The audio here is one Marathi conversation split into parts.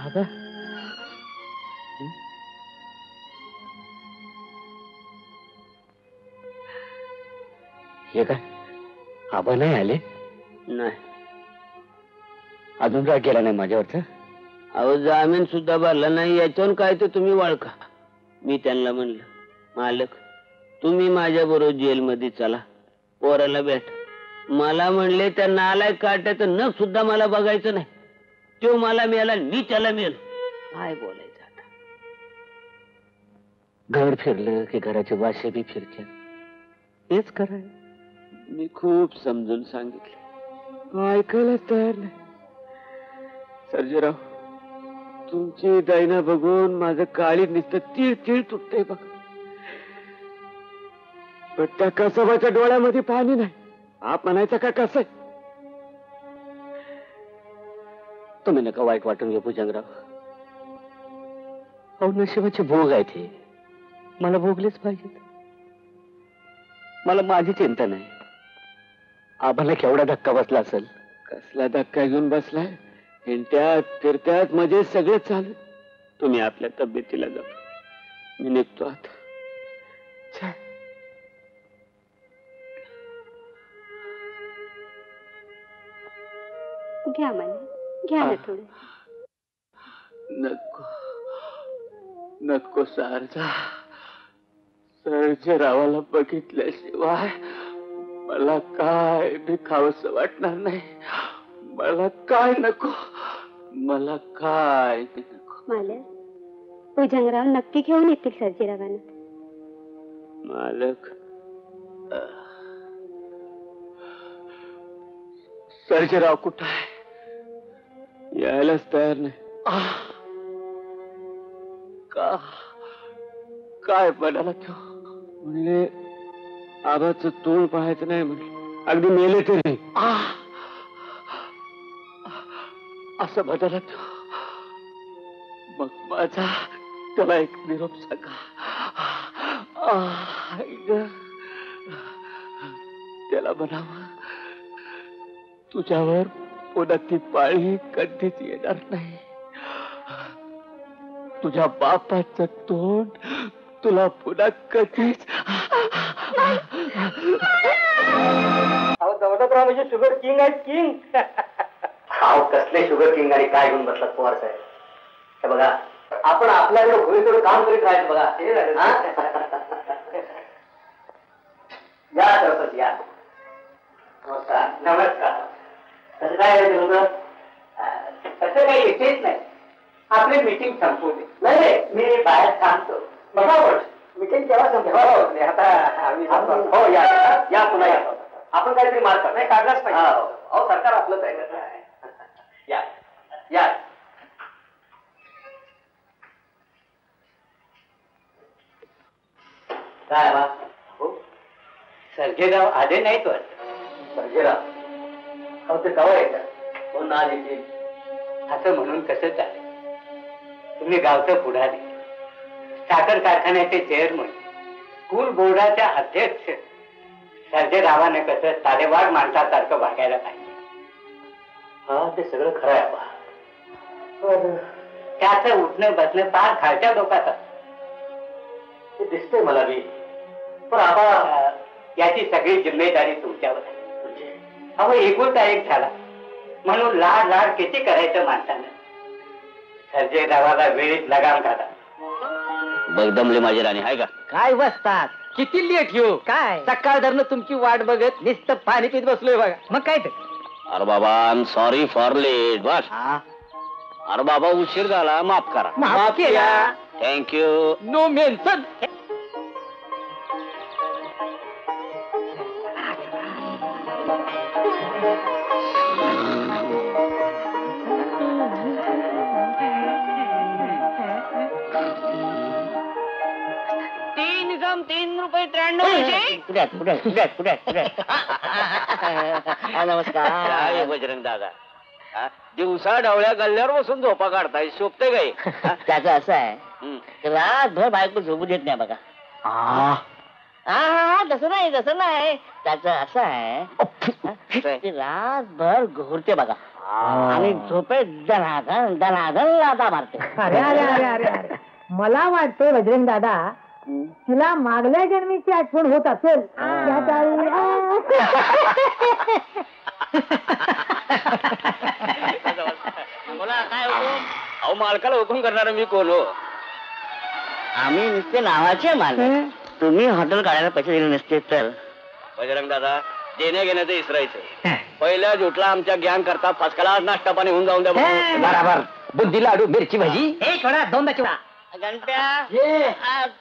आबा हे काय आबा नाही आले? नाही. अजून काय केला नाही माझ्यावरच? अहो जामीन सुद्धा भरला नाही, याच्यावर काय तर तुम्ही वळखा. मी त्यांना म्हणलं, मालक तुम्ही माझ्या बरोबर जेलमध्ये चला, पोराला भेट. मला म्हणले त्या नालायक काट्याचं नख सुद्धा मला बघायचं नाही. तो मला मिळाला, मी त्याला मिळालो. काय बोलायचं आता? घर फिरलं की घराचे वाशे बी फिरते, हेच कराय. मी खूप समजून सांगितलं, ऐकायलाच तयार नाही. सर्जेराव, तुमची दैना बघून माझं काळी नुसतं तीळ तीळ तुटतंय बघ. पण त्या कसबाच्या डोळ्यामध्ये पाणी नाही. आप म्हणायचं का कसं? तुम्ही नका वाईट वाटून घेऊ भुजंगराव. अहो नशिबाचे भोग आहे ते, मला भोगलेच पाहिजेत. मला माझी चिंता नाही. आम्हाला केवढा धक्का बसला असेल. कसला धक्का घेऊन बसलाय? हिंडत्यात फिरत्यात म्हणजे सगळं चालू. तुम्ही आपल्या तब्येतीला जा, मी निघतो आता. घ्या मला, घ्या ना थोडं. नको नको सारजा. सर्जेरावाला बघितल्याशिवाय मला काय बी खावंसं वाटणार नाही. मला काय नको, मला काय नको. मालक, भुजंगराव नक्की घेऊन येतील सर्जेरावांना. मालक, सर्जेराव कुठं आहे? यायलाच तयार नाही. का काय बनाला तो? म्हणले आबाचं तोंड पाहायचं नाही, म्हणले अगदी मेले तरी. असं बदलला तो. मग माझा त्याला एक निरोप सांगा. त्याला म्हणावं, तुझ्यावर पुन्हा ती पाळी कधीच येणार नाही. तुझ्या बापाचं तोंड तुला पुन्हा कधीच. दौलतराव म्हणजे शुगर किंग आहेत, किंग. अहो कसले शुगर किंग आणि काय घेऊन बसलात पवार साहेब? हे बघा, आपण आपल्याकडे भुईकडे काम करीत राहायचं बघा. या सरपंच या. नमस्कार. नमस्कार. कसं काय आहे तुमचं? तसं काही विशेष नाही. आपली मीटिंग संपवली. नाही मी बाहेर थांबतो. बघा मीटिंग केव्हा संपली? आता हो या या पुन्हा या. आपण काहीतरी मार्क नाही काढलाच पाहिजे. अहो सरकार आपलंच आहे. या या. काय बा हो, सर्जेराव आले नाहीत वाटत. सर्जेराव अहो ते कवा येतात? हो ना येतील. असं म्हणून कसं चालेल? तुम्ही गावचं पुढारी, साखर कारखान्याचे चेअरमन, स्कूल बोर्डाच्या अध्यक्ष. सर्जेरावाने कसं तालेवाड माणसासारखं वागायला पाहिजे. हा ते सगळं खरं आहे बा. त्याचं उठणं बसणं फार खालच्या लोकांचं ते दिसतंय मला बी. पण आता याची सगळी जिम्मेदारी तुमच्यावर आहे. अहो एकुलता एक झाला म्हणून लाड लाड किती करायचं माणसानं. सर्जेरावाला वेळीत लगाम घाला. बगदमले माझी राणी आहे का? काय बसतात? किती लेट येऊ? काय सकाळ धरणं तुमची वाट बघत नुसतं पाणी पित बसलोय बघा. मग काय ते? अरे बाबा I am sorry for late. बस. अरे बाबा उशीर झाला, माफ करा. माफ केला. थँक्यू. No mention. नमस्कार बजरंग दादा. दिवसा डावळ्या गल्ल्यावर बसून झोपा काढताय, शोभते काही? त्याचं असं आहे, रातभर बायको झोपू देत नाही बघा. तसं नाही. त्याचं असं आहे, रातभर घोरते बघा. आणि झोपेत दनादन दनादन लादा मारते. अरे अरे अरे अरे अरे मला वाटतं बजरंग दादा तुला मागल्या जन्मीची आठवण होत असेल त्या काळी बोला काय हुकूम? अहो मालकाला हुकूम करणार मी कोण हो? आम्ही नुसते नावाचे मालक. तुम्ही हॉटेल काढायला पैसे दिले नसते तर. बजरंग दादा देण्या घेण्याचं इसरायचं. पहिल्या जुटला आमच्या ज्ञान करता फसकाला नाश्ता पाणी होऊन जाऊन द्या बघू. बराबर बुद्धी लाडू मिरची भाजी एक थोडा दोनदा चिवडा. गणप्या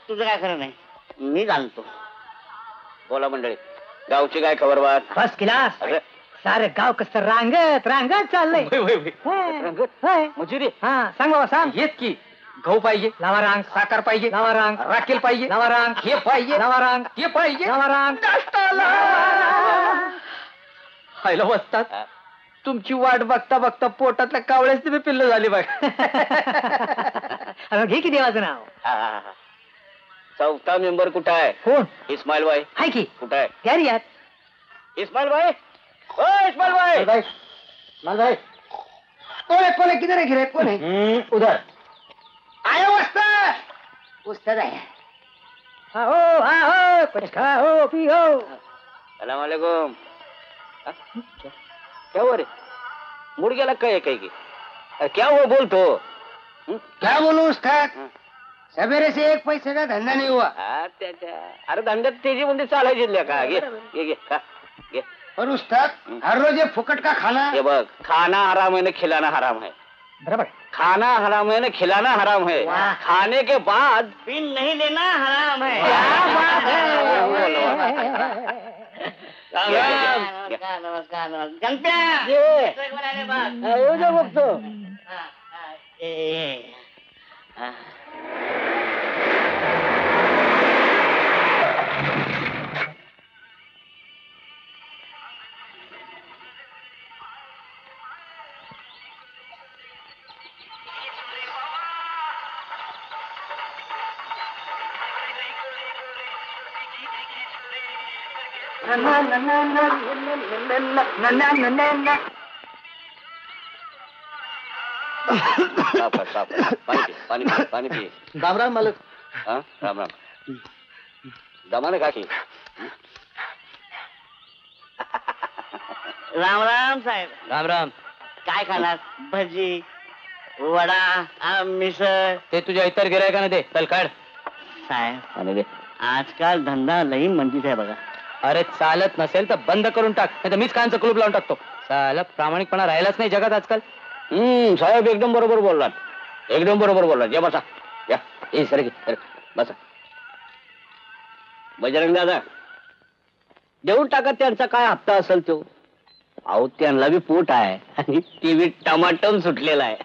तुझं काय खरं नाही, मी जाणतो. बोला मंडळी, गावची काय खबर बात? First class. अरे सारे गाव कसं रांगत रांगत चाललंय. होय. मजुरी हा सांग बाबा सांग. हेच की गहू पाहिजे, लावा रांग. साखर पाहिजे, लावा रांग. राखेल पाहिजे, लावा रांग. हे पाहिजे, लावा रांग. हे पाहिजे. लावा रांग. खायला बसतात. तुमची वाट बघता बघता पोटातल्या कावळ्याच तुम्ही पिल्ल झाली बघ. अरे घे की देवाचं नाव. चौथा मेंबर कुठं आहे? कोण इस्माईल भाई आहे की कुठं आहे? तयारी यात. इस्माईल भाई, ओ इस्माईल भाई. कोण आहे किधर आहे गिरे कोण आहे उधर आयो उस्ताद आहे. हा हो कुछ खाओ पियो. सलाम वालेकुम. क्या हो रे, मुड़ गेला काय काय की? क्या हो बोलतो? क्या बोलू उस्ताद, सवेरे से एक पैसे का धंधा नहीं हुआ. अरे धंद्यात तेजी मध्ये चालायची का? घे घे घे खा, घे. और उस्ताद हर रोज ये फुकट का खाना. हे बघ, खाना हराम है ना खिलाना हराम है. बराबर. खाना हराम है ना खिलाना हराम है. खाने के बाद पिन नहीं देना हराम है. नमस्कार नमस्कार नमस्कार. गणप्या बघतो. पाणी पी, पाणी पी. रामराम मालक. हा राम राम. दमाने का की? राम राम साहेब. राम राम. काय खाणार? भजी, वडा, मिसळ. ते तुझ्या इतर गिरायकाने दे. चल काढ. साहेब आणि दे. आजकाल धंदा लई मंदीच आहे बघा. अरे चालत नसेल तर बंद करून टाक, नाही तर मीच कांचं क्लूब लावून टाकतो. साला प्रामाणिकपणा राहिलाच नाही जगात आजकाल. साहेब एकदम बरोबर बोललात, एकदम बरोबर बोललात. या बसा, या ए सर बसा. बजरंग दादा देऊन टाका, त्यांचा काय हप्ता असेल तो. अहो त्यांना बी पोट आहे आणि ते बी टमाटम सुटलेला आहे.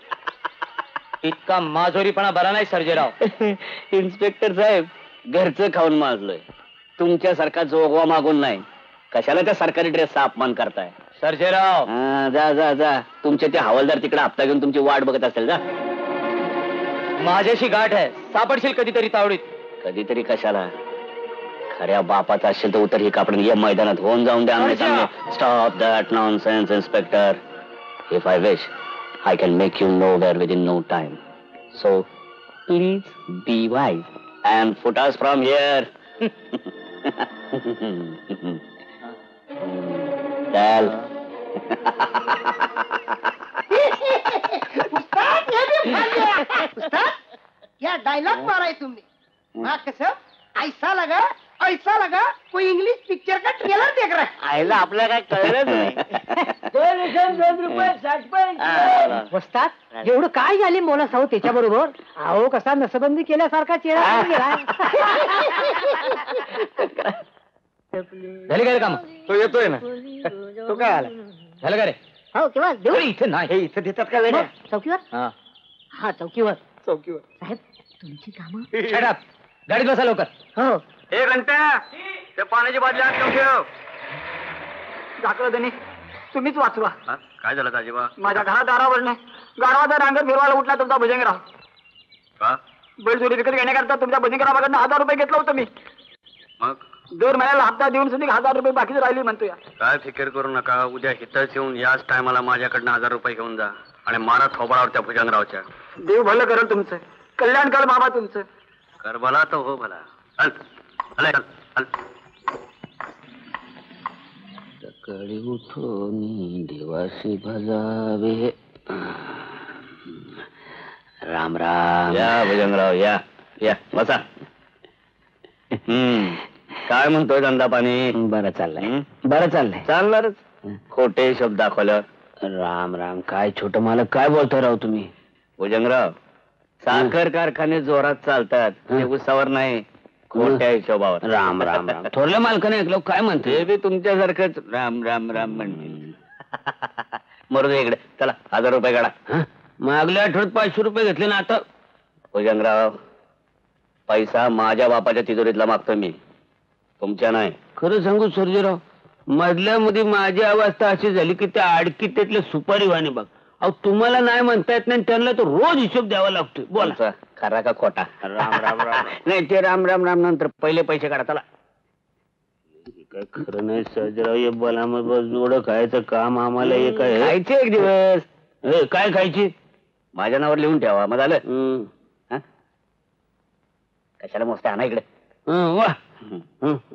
इतका माजोरीपणा बरा नाही सर्जेराव. इन्स्पेक्टर साहेब घरचं खाऊन माजलोय, तुमच्यासारखा जोगवा मागून नाही. कशाला त्या सरकारी ड्रेसचा अपमान करताय? सर्जेराव जा जा जा, तुमचे ते हवालदार तिकडे हप्ता घेऊन तुमची वाट बघत असेल. जा, माझ्याशी गाठ आहे, सापडशील कधीतरी तावडीत. कधीतरी कशाला? खऱ्या बापाचा असेल तर उतर ही कापड या मैदानात होऊन जाऊन द्या. आम्ही सांगू stop that nonsense inspector. If I wish I can make you nowhere within no time. So please be wise and foot us from here. चल. क्या डायलॉग मारा है तुमने. हाँ कसम ऐसा लगा कोई इंग्लिश पिक्चर का ट्रेलर देख रहा है. आईला आपल्याला काय कळलंच नाही. वस्तात एवढं काय झाले मोला साऊ त्याच्या बरोबर. अहो कसा नसबंदी केल्यासारखा चेहरा गेला. झाली काय रे काम? तो येतोय ना. तो काय आला? झालं का रे? हो केव्हा देऊ. अरे इथे नाही, इथे देतात का वेळ? चौकीवर. हा हा चौकीवर. चौकीवर. साहेब तुमची कामं. Shut up. गाडीत बसा लवकर. हो ए घंटा, त्या पाण्याची बाटली आत ठेवून ठेव. दाखला त्यांनी तुम्हीच वाचवा. काय झालं ताजीबा? माझ्या घरात दारावर नाही गाढवाचा रांगत फिरवायला उठला तुमचा भुजंगराव. का? बैल चोरी विकत घेण्याकरता तुमच्या भुजंगरावाकडनं 1000 रुपये घेतलं होतं मी. मग दर महिन्याला हप्ता देऊन सुद्धा 1000 रुपये बाकीच राहिली म्हणतोय. काय फिकर करू नका, उद्या हिथंच येऊन याच टायमाला माझ्याकडनं 1000 रुपये घेऊन जा आणि मारा थोबाळावर त्या भुजंगरावच्या. देव भलं करेल तुमचं, कल्याण कर बाबा तुमचं. कर भला तर हो भला. चल चल चल. सकाळी उठून देवाशी भजावे. राम राम. या भुजंगराव या या बसा. काय म्हणतोय धंदा पाणी? बरं चाललंय, बरं चाललंय. चालणारच. खोटे शब्द दाखवलं. राम राम. काय छोट मालक काय बोलतोय राव तुम्ही? भुजंगराव, साखर कारखाने जोरात चालतात, हे उसावर नाही, खोट्या हिशोबावर. राम राम राम. थोरल्या मालकाने ऐकलं काय म्हणते? ते बी तुमच्यासारखंच राम राम राम म्हणते. मरू दे इकडे. चला 1000 रुपये काढा. हं? मागल्या आठवड्यात 500 रुपये घेतले ना आता. भुजंगराव, पैसा माझ्या बापाच्या तिजोरीतला मागतो मी, तुमच्या नाही. खरं सांगू सर्जेराव, मधल्या मध्ये माझी अवस्था अशी झाली की त्या आडकीत त्यातले सुपारी वाणी बघ. अहो तुम्हाला नाही म्हणता येत नाही, त्यांना तो रोज हिशोब द्यावा लागतोय. बोला. बोलचा खरा का खोटा? राम राम राम. नाही ते राम राम राम नंतर पहिले पैसे काढा. चला. काय खरं नाही सर्जेराव, हे बोला मग बस जोड खायचं काम आम्हाला हे काय खायचे एक दिवस. काय खायची? माझ्या नावावर लिहून ठेवा, मग झालं. हं. हं? कशाला मोठ्या आणा इकडे. वा.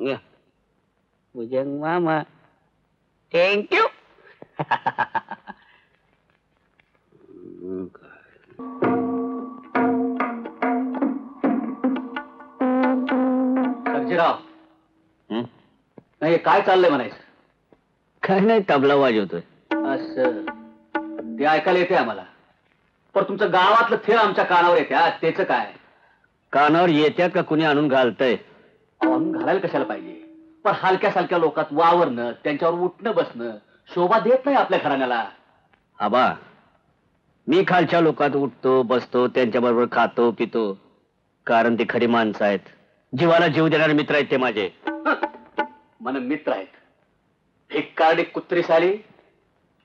या. भुजंग मामा, थँक्यू. सर्जीराव, नाही काय चाललंय म्हणायचं? काय नाही, तबला वाजवतोय. असं ते ऐकायला येते आम्हाला, पण तुमचं गावातलं थेट आमच्या कानावर येते. त्याच काय? कानावर येत्यात का कुणी आणून घालतंय? आणून घालायला कशाला पाहिजे, पण हलक्या सारख्या लोकात वावरणं, त्यांच्यावर उठणं बसणं शोभा देत नाही आपल्या घराण्याला. आबा, मी खालच्या लोकात उठतो बसतो, त्यांच्या बरोबर खातो पितो, कारण ते खरी माणसं आहेत, जीवाला जीव देणारे मित्र आहेत ते माझे. मन मित्र आहेत, एक कार्डी कुत्री साली.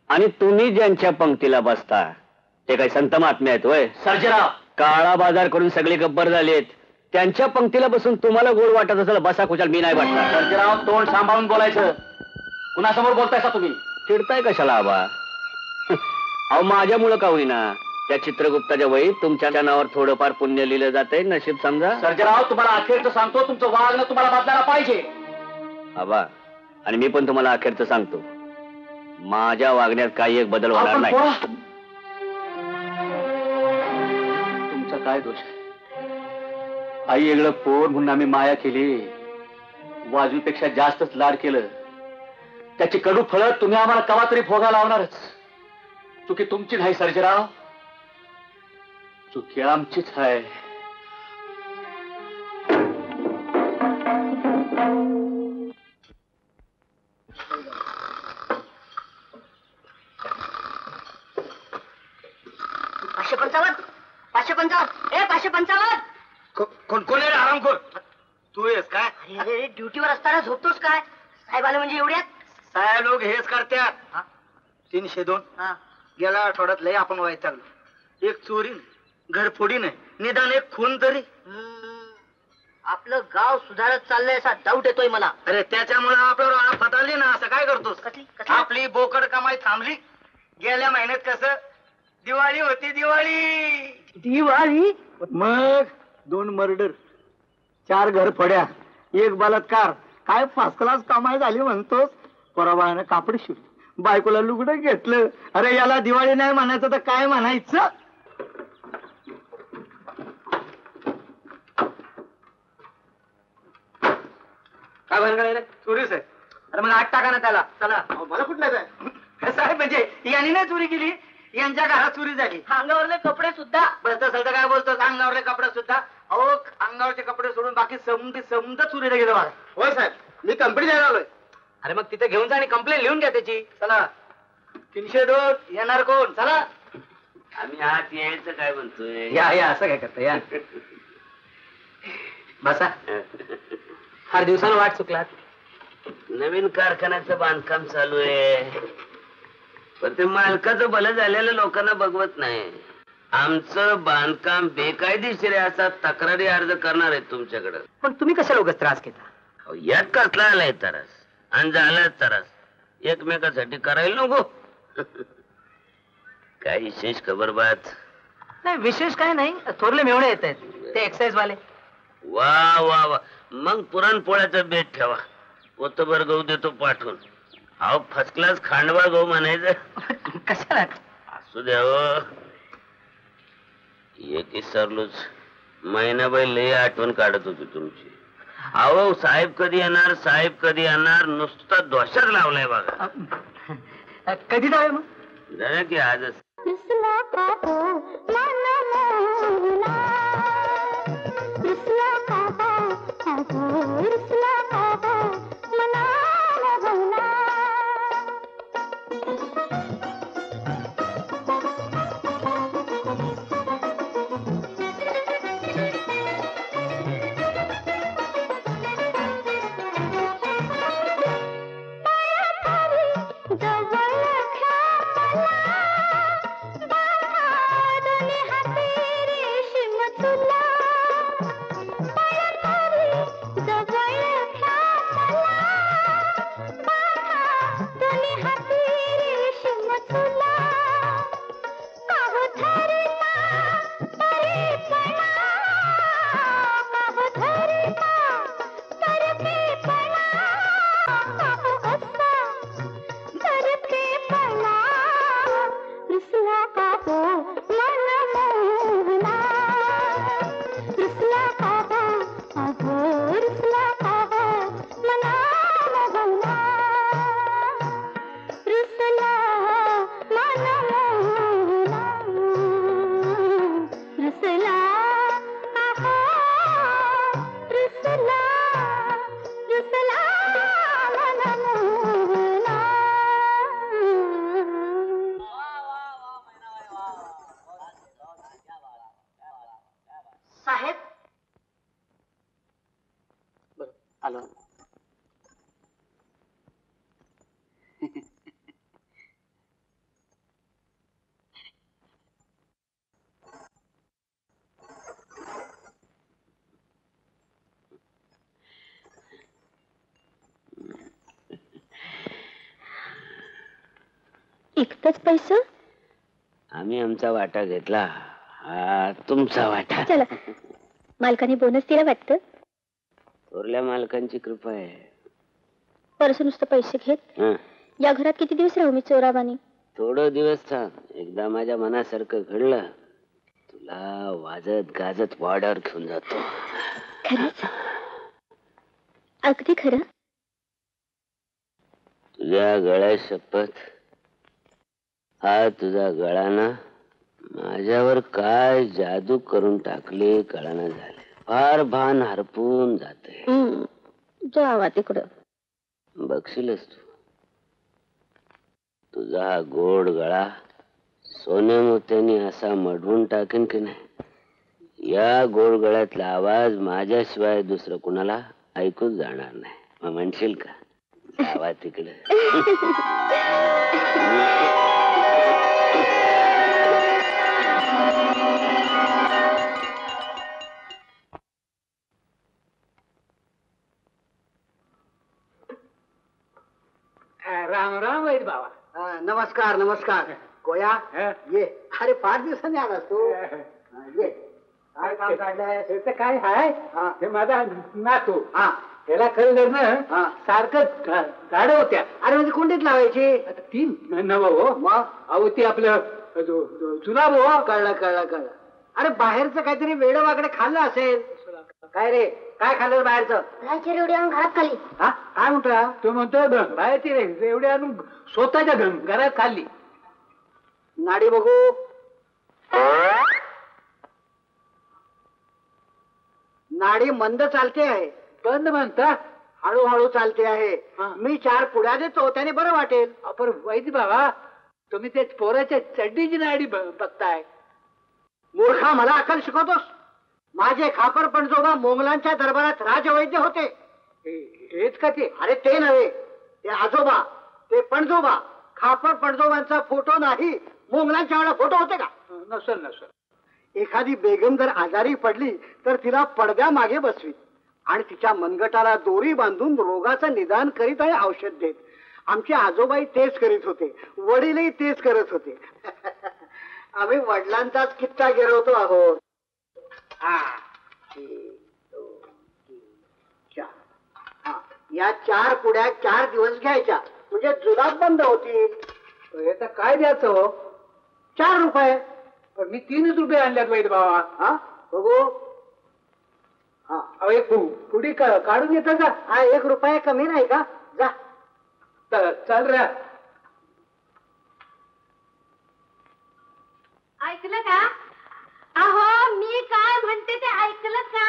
आणि तुम्ही ज्यांच्या पंक्तीला बसता ते काही संत महात्मे आहेत होय? सर्जीराव, काळा बाजार करून सगळे गब्बर झालेत, त्यांच्या पंक्तीला बसून तुम्हाला गोड वाटत असेल बसा खुशाल, मी नाही वाटणार. सर्जीराव, तोंड सांभाळून बोलायचं. कुणासमोर बोलतायसा तुम्ही? चिडताय कशाला आबा? अहो माझ्यामुळं का होईना त्या चित्रगुप्ताच्या वहीत तुमच्या नावावर थोडंफार पुण्य लिहिलं जातंय, नशीब समजा. सर्जीराव, तुम्हाला अखेरचं सांगतो, तुमचं वागणं तुम्हाला बदलायला पाहिजे. आबा, आणि मी पण तुम्हाला अखेरचं सांगतो, माझ्या वागण्यात काही एक बदल होणार आपण नाही. पोळा. तुमचा काय दोष आहे? आई वेगळं पोर म्हणून आम्ही माया केली, वाजूपेक्षा जास्तच लाड केलं. त्याची कडू फळं तुम्ही आम्हाला कवा तरी भोगा लावणारच. चुकी तुमची नाही सर्जीराव, चुकी आमचीच आहे. पाचशे 55 ए 555. कोण आहे आरामखोर? तू येस काय? अरे ड्युटीवर असताना झोपतोस काय? साहेब आले म्हणजे एवढ्यात? साहेब लोक हेच करतात. 302 गेल्या आठवड्यात लय आपण वैतागलो. एक चोरी घरफोडी नाही, निदान एक खून तरी. आपलं गाव सुधारत चाललंय असा डाऊट येतोय मला. अरे त्याच्यामुळे आपल्यावर आफत आली ना, असं काय करतोस? कसली? आपली बोकड कमाई थांबली. गेल्या महिन्यात कसं दिवाळी होती, दिवाळी मग 2 मर्डर, 4 घरफोड्या, 1 बलात्कार. काय फर्स्ट क्लास कमाई झाली म्हणतोस? परवाने कापड शिवली, बायकोला लुगडं घेतलं. अरे याला दिवाळी नाही म्हणायचं तर काय म्हणायचं? काय भानगड रे? चोरीच आहे. अरे मग 8 टाका ना त्याला. चला. मला कुठलं आहे? कसं आहे म्हणजे यांनी नाही चोरी केली, यांच्या घरात चोरी झाली. अंगावरले कपडे सुद्धा. बस तसं काय बोलतोस? अंगावरले कपडे सुद्धा? अहो, अंगावरचे कपडे सोडून बाकी समजा चोरीला गेलो मला. होय साहेब, मी कंप्लेंट द्यायला आलोय. अरे मग तिथे घेऊन जा आणि कंप्लेंट लिहून घ्या त्याची. चला. 302 येणार कोण? चला. आम्ही आत यायचं काय म्हणतोय? या असं काय करता या. बसा. फार दिवसानं वाट चुकलात. नवीन कारखान्याचं बांधकाम चालू आहे, पण ते मालकाचं भलं झालेलं लोकांना बघवत नाही. आमचं बांधकाम बेकायदेशीर आहे असा तक्रारी अर्ज करणार आहेत तुमच्याकडे. पण तुम्ही कशाला उगाच त्रास घेता? अहो, यात कसला आलाय तरस आणि झालाय तरस एकमेकासाठी करायला नको. काय विशेष खबर बात? नाही विशेष काय नाही, थोरले मेवणे येत आहेत ते एक्साइज वाले. वा वा वा, मग पुरणपोळ्याचा बेत ठेवा, पोतभर गहू देतो पाठवून. अहो फर्स्ट क्लास खांडवा गहू म्हणायचं. कशाला? असू द्या हो. एक विसरलोच, महिनाभर लई आठवण काढत होती तुमची. अहो साहेब कधी येणार, साहेब कधी येणार, नुसता दोषाच लावलाय बघा. कधी जावे मग? जरा की आजच. साहेब आलो. एकच पैसा? आम्ही आमचा वाटा घेतला, हा तुमचा वाटा. चला, मालकाने बोनस दिला वाटतं. थोरल्या मालकांची कृपा आहे. परस नुसतं पैसे घेत हं. या घरात किती दिवस राहू मी चोरावानी? थोडं दिवस थांब, एकदा माझ्या मनासारखं घडलं तुला वाजत गाजत वाड्यावर घेऊन जातो. खरंच? अगदी खरं? तुझ्या गळ्या शपथ, हा तुझा गळा ना माझ्यावर काय जादू करून टाकले कळना झाले. फार भान हरपून जाते. जावा तिकडं. बघशीलच तू, तुझा हा गोड गळा सोन्या मोत्याने असा मडवून टाकेन की नाही, या गोड गळ्यातला आवाज माझ्याशिवाय दुसरं कुणाला ऐकूच जाणार नाही. मग म्हणशील का जावा तिकडे. राम राम वैद बाबा. नमस्कार नमस्कार. गोया ये. अरे 5 दिवसांनी आलास तू. ये. काय काम काढलंय? त्याचं काय हाय, हा. हे माझा नातू. हा त्याला कळलं हा. ना सारखं गाड्या होत्या. अरे म्हणजे कोणतीच लावायची? आता 3 नव हो. मग अहो ते आपलं जुलाब हो. कळलं कळलं कळलं. अरे बाहेरचं काहीतरी वेडं वाकडे खाल्लं असेल. काय रे, काय खाल्लं बाहेरचं? घरात खाली. हा काय म्हणतोय? तो म्हणतो बाहेरची रे एवढे आणून स्वतःच्या घरात खाल्ली. नाडी बघू. नाडी मंद चालते आहे. बंद म्हणता? हळूहळू चालते आहे. हा. मी 4 पुड्या देतो, त्याने बरं वाटेल. आपण वैद बाबा तुम्ही ते पोराच्या चड्डीची नाडी बघताय. मूर्खा, मला अक्कल शिकवतोस? माझे खापर पणजोबा मोंगलांच्या दरबारात राजवैद्य होते. हेच का ते? अरे ते नव्हे, ते आजोबा, ते पणजोबा. खापर पणजोबांचा फोटो नाही, मोंगलांच्या वेळेला फोटो होते का? नसल नसल. एखादी बेगम जर आजारी पडली तर तिला पडद्या मागे बसवी आणि तिच्या मनगटाला दोरी बांधून रोगाचं निदान करीत आणि औषध देत. आमचे आजोबाई तेच करीत होते, वडीलही तेच करत होते. आम्ही वडिलांचाच किस्सा गिरवतो आहोत. हा, 1, 2, 3, 4. हा, या 4 पुड्या 4 दिवस घ्यायच्या म्हणजे जुलाब बंद होतील. हे तर काय द्यायचं हो? 4 रुपये. पण मी 3च रुपये आणल्यात वैद बाबा. हा बघू. हा अहो एक पुढी काढून येतं का? हा 1 रुपया कमी नाही का? जा. चाल रे. ऐकलं का? अहो मी काय म्हणते ते ऐकलं का?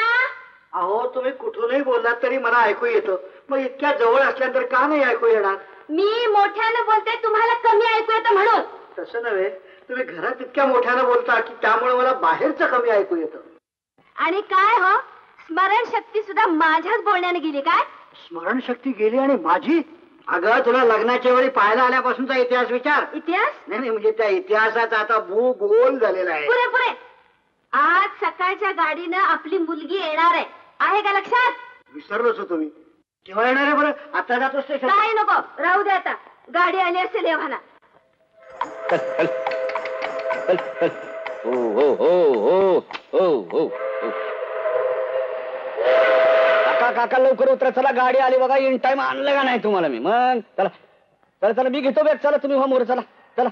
अहो तुम्ही कुठूनही बोललात तरी मला ऐकू येतं. मग इतक्या जवळ असल्यानंतर का नाही ऐकू येणार? मी मोठ्यानं बोलते, तुम्हाला कमी ऐकू येतं म्हणून. तसं नव्हे, तुम्ही घरात इतक्या मोठ्यानं बोलता की त्यामुळे मला बाहेरचं कमी ऐकू येतं. आणि काय हो, स्मरणशक्ती सुद्धा माझ्याच बोलण्याने गेली काय? स्मरणशक्ती गेली आणि माझी? अगं तुला लग्नाच्या वेळी पाहायला आल्यापासूनचा इतिहास विचार. इतिहास? नाही म्हणजे त्या इतिहासाचा आता भूगोल झालेला आहे. पुरे पुरे. आज सकाळच्या गाडीनं आपली मुलगी येणार आहे का लक्षात? विसरलोच हो तुम्ही. केव्हा येणार आहे बरं? आता जातो स्टेशन. काय नको, राहू दे आता. गाडी आली असेल एव्हाना. हो हो हो हो हो हो. काका लवकर उतरा, चला गाडी आली बघा. इन टाइम आणलं का नाही तुम्हाला मी? मग चला चला चला, मी घेतो बॅग. चला तुम्ही हो मोर, चला चला.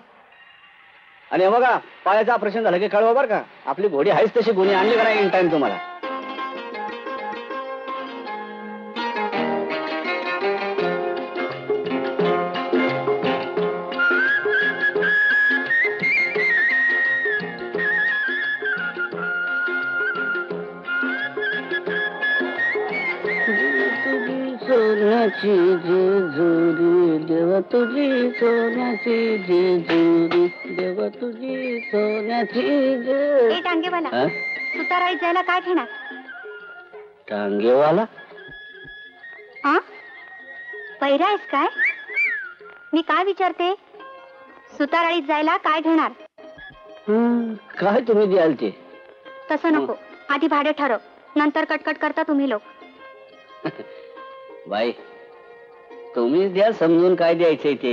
आणि बघा पायाचं ऑपरेशन झालं की कळवा बरं का. आपली घोडी आहेच तशी, गुन्हे आणली का नाही इन टाइम तुम्हाला. सोन्याची जेजुरी देवा तुझी, सोन्याची जेजुरी देवा तुझी, सोन्याची जेजुरी. ए टांगेवाला, सुताराळीत जायला काय घेणार? टांगेवाला? हा, पहिरा आहेस काय? मी काय विचारते, सुताराळीत जायला काय घेणार? काय तुम्ही द्याल ते? तसं नको, आधी भाडे ठरव, नंतर कटकट करता तुम्ही लोक. बाई तुम्हीच द्या समजून काय द्यायचंय ते.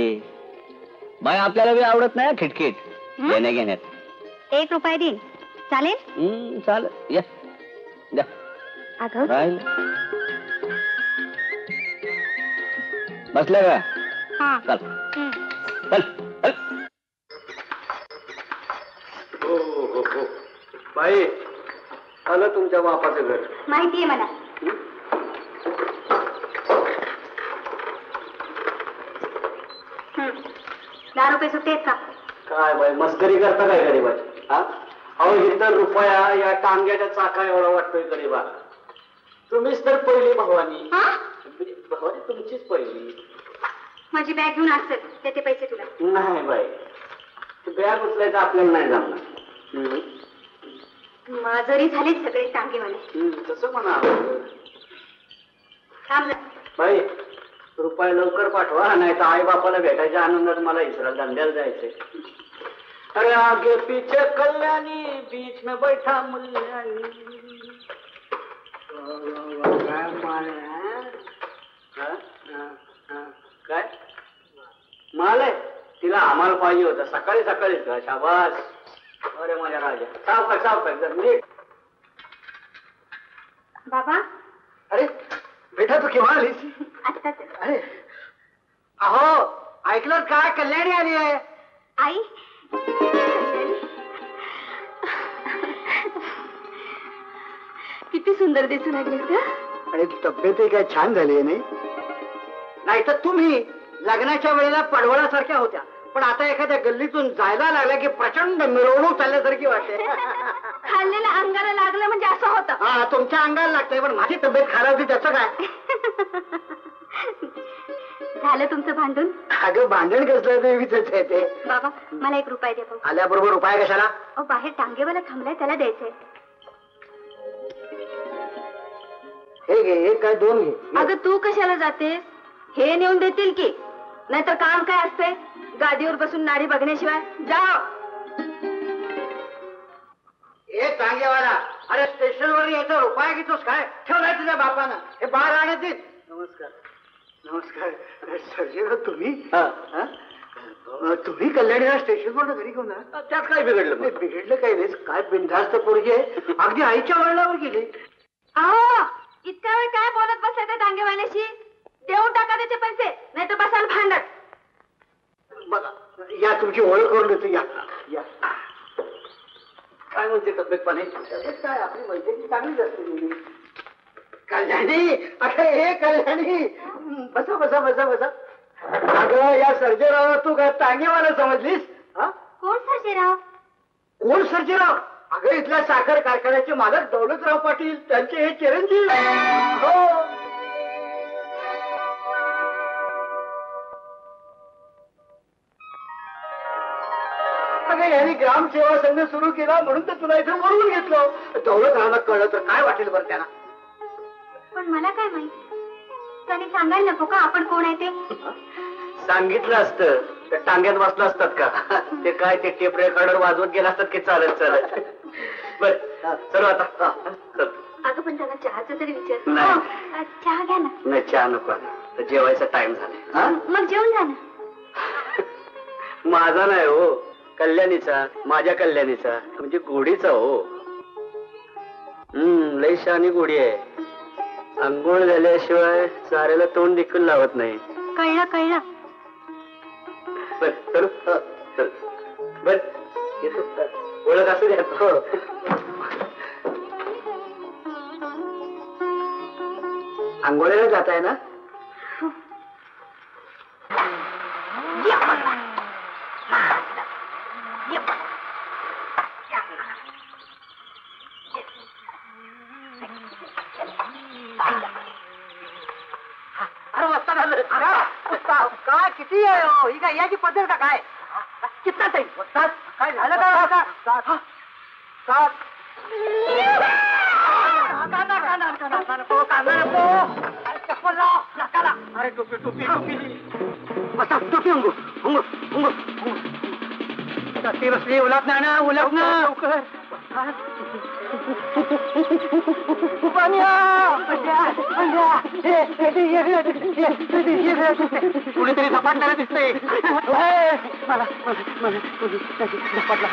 बाई आपल्याला बी आवडत नाही खिटखिट देण्या घेण्यात. 1 रुपया देईन, चालेल? चालेल, या द्या. अगं राहील बसल्या का? हा. चल चल चल. हो बाई, आलं तुमच्या बापाचं घर. माहितीये मला. हं. 10 रुपये सुट्टे आहेत का? काय बाई मस्करी करता काय गरीबाची? हा अहो इतर रुपया या टांग्याच्या चाका एवढा वाटतोय गरीबा. तुम्हीच तर पहिली भवानी. हा? भवानी तुमचीच पहिली. माझी बॅग घेऊन असेल, त्याचे पैसे तुला. नाही बाई, बॅग उचलायचं आपल्याला नाही जमणार. माजरी झालीच सगळे टांगेवाले. तसं म्हणा थांब. बाई, रुपये लवकर पाठवा, नाही तर आई बापाला भेटायच्या आनंदात मला इस्रायल धंद्याला जायचंय. अरे आगे पीछे कल्याणी, बीच में बैठा मुल्यानी. काय माल आहे? तिला आम्हाला पाहिजे होता सकाळी सकाळीच का? शाबास. अरे माझ्या राजा, सावकाश जर नीट. बाबा. अरे बेटा तू केव्हा आलीस? आत्ताच. अरे अहो ऐकलं काय? कल्याणी आली आहे. आई. किती सुंदर दिसून लागली का? आणि तब्येतही काय छान झाली आहे नाही? नाही तर तुम्ही लग्नाच्या वेळेला पडवळासारख्या होत्या, पण आता एखाद्या गल्लीतून जायला लागल्या की प्रचंड मिरवणूक चालल्यासारखी वाटते. खाल्लेलं अंगाला लागलं म्हणजे असं होतं. हा तुमच्या अंगाला लागतंय, पण माझी तब्येत खराब होती त्याचं काय? झालं तुमचं भांडून? अगं भांडण कसलं देवीच आहे ते. बाबा मला 1 रुपया दे भाऊ. आल्याबरोबर उपाय कशाला? अहो बाहेर टांगेवाला थांबलाय, त्याला द्यायचंय. हे घे, 1 काय 2 घे. अगं तू कशाला जातेस? हे नेऊन देतील की, नाहीतर काम काय असते गादीवर बसून नाडी बघण्याशिवाय? जा. हे टांगेवाला, अरे अरे स्टेशनवर यायचा रुपया घेतोस काय? ठेवलाय तुझ्या बापानं. हे बाहेर आणत येत. नमस्कार. नमस्कार. सर्जेराव तुम्ही? तुम्ही कल्याणीला स्टेशनवर घरी घेऊन आला? त्यात काय बिघडलं? बिघडलं काही नाही. काय बिनधास्त पोरगी आहे. अगदी आईच्या वडिलावर गेली. इतका वेळ काय बोलत बसायचं डांगेवाल्याशी? देऊन टाका त्याचे पैसे, नाही तर बसाल भांडत. बघा या तुमची ओळख करून देतो. या या. काय म्हणते तब्येत पाणी? तब्येत काय आपली वैद्यकीय चांगलीच असते. कल्याणी, अरे हे कल्याणी, बसा बसा बसा बसा. अगं या सर्जेराव तू काय टांगेवाला समजलीस? कोण सर्जेराव? कोण सर्जेराव? अगं इथल्या साखर कारखान्याचे मालक दौलतराव पाटील, त्यांचे हे चिरंजीव. हो. अगं यांनी ग्रामसेवा संघ सुरू केला म्हणून तर तुला इथे वरून घेतलं. दौलतरावला कळलं तर काय वाटेल बरं त्यांना? पण मला काय माहित? त्यांनी सांगायला नको का आपण कोण आहे ते? सांगितलं असतं तर टांग्यात बसलं असतात का? ते काय ते टेप रेकॉर्डर वाजवत गेला असतात की चालत चालत. बर चलो आता. अगं पण त्यांना चहाचा तरी विचार. नाही. चहा घ्या ना. नाही चहा नको आता. तर जेवायचा टाइम झालाय. मग जेवून जा ना. माझा नाही हो, कल्याणीचा, माझ्या कल्याणीचा म्हणजे गोडीचा हो. लई शानी गोडी आहे. अंघोळ झाल्याशिवाय साऱ्याला तोंड देखील लावत नाही. कळलं कळलं. बर चल चल. बर येतो. ओळख असू द्या. आंघोळीला जात आहे ना? काय किती आहे हो? ही काय याची पद्धत का काय? कितना टाइम? काय झालं का? सात. अरे टोपी टोपी टोपी बसा. टोपी अंगू अंगू अंगू बसली. उलट ना ना उलट ना लवकर. कुणीतरी झपाटणारा दिसतंय. मला झपाटला.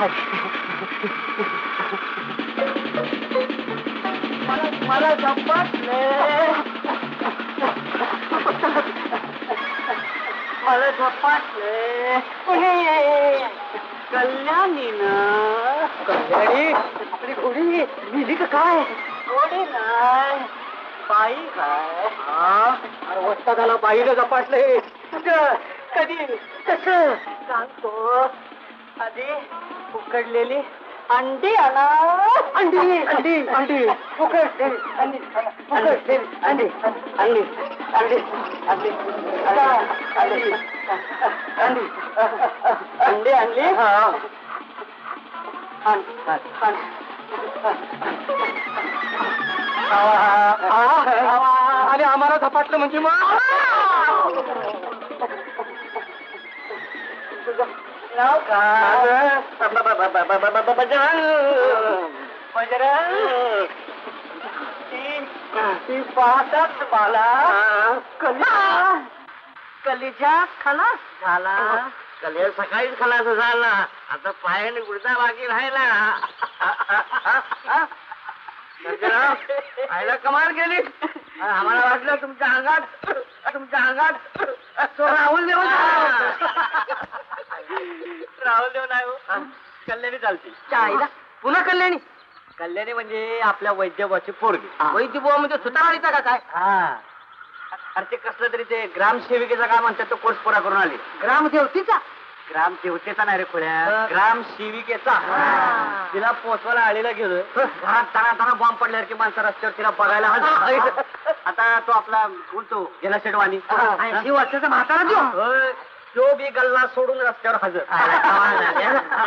मला झपाटले. मला झपाटले. कल्याणीनं. कल्याणी आपली घोडी गेली का काय? घोडी नाही, बाई काय? अरे वस्ता झाला. बाईला झपाटले. कधी कस सांगतो? आधी उकडलेली अंडी आणा. अंडी अंडी अंडी उकडलेली अंडी उकडलेली अंडी अंडी अंडी अंडी अंडी अंडी अंडी आणली. आणि आम्हाला झपाटलं म्हणजे मग नाव काय? बजरंग. ती पाहतात मला कलिजा खलास झाला. कल्या सकाळीच खलास झाला. आता पायाने गुडता बाकी राहिला. आयला कमाल केली. आम्हाला वाटलं तुमच्या अंगात तो राहुल देव. राहुल देव नाही हो, कल्याणी चालते. चायला पुन्हा कल्याणी. कल्याणी म्हणजे आपल्या वैद्यबाची पोरगी. वैद्यबुवा म्हणजे सुताराळीचा का काय? हा. अरे ते कसलं तरी ते ग्रामसेविकेचा काय म्हणतात तो कोर्स पुरा करून आली. ग्रामदेवतीचा? ग्रामदेवतेचा नाही रे खोड्या, ग्रामसेविकेचा. तिला पोचवायला आलेला गेलो. घरात ताना बॉम्ब पडल्यासारखी माणसं रस्त्यावर तिला बघायला हलत. आता तो आपला बोलतो गेला शेडवाणी 80 वर्षाचा म्हातारा देऊ. तो बी गल्ला सोडून रस्त्यावर हजर.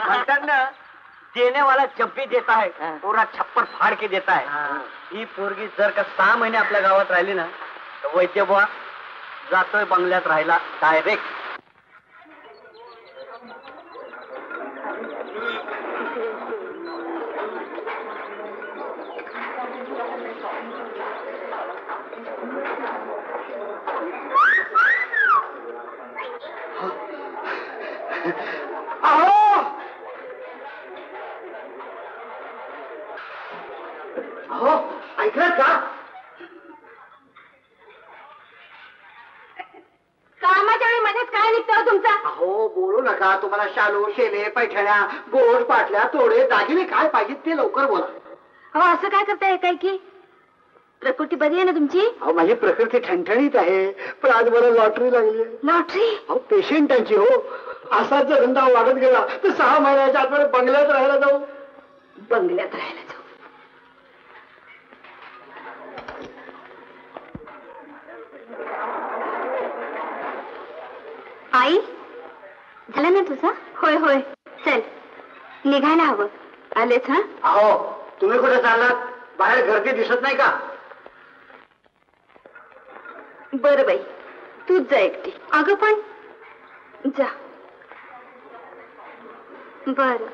म्हणतात ना, देने वाला जब भी देता है पूरा छप्पर फाड़ के देता है. ही पोरगी जर का 6 महिने आपल्या गावात राहिली ना तर वैद्य बुवा जातोय बंगल्यात राहिला डायरेक्ट. हो ऐकलं का? कामाच्या वेळी मध्येच काय निघतं तुमचा? अहो बोलू नका. तुम्हाला शालू शेले पैठण्या गोड पाटल्या तोडे दागिने काय पाहिजे ते लवकर बोला. अहो असं काय करताय काय की? प्रकृती बरी आहे ना तुमची? अहो माझी प्रकृती ठणठणीत आहे, पण आज मला लॉटरी लागली. लॉटरी? अहो पेशंटांची हो. असाच जर धंदा वाढत गेला तर 6 महिन्याच्या आत बंगल्यात राहायला जाऊ. बंगल्यात राहायला जाऊ? आई झालं ना तुझं? होय होय. चल निघायला हवं. आलेच हा? अहो तुम्ही कुठे चाललात? बाहेर गर्दी दिसत नाही का? बरं बाई तूच जा एकटी. अगं पण जा. बर.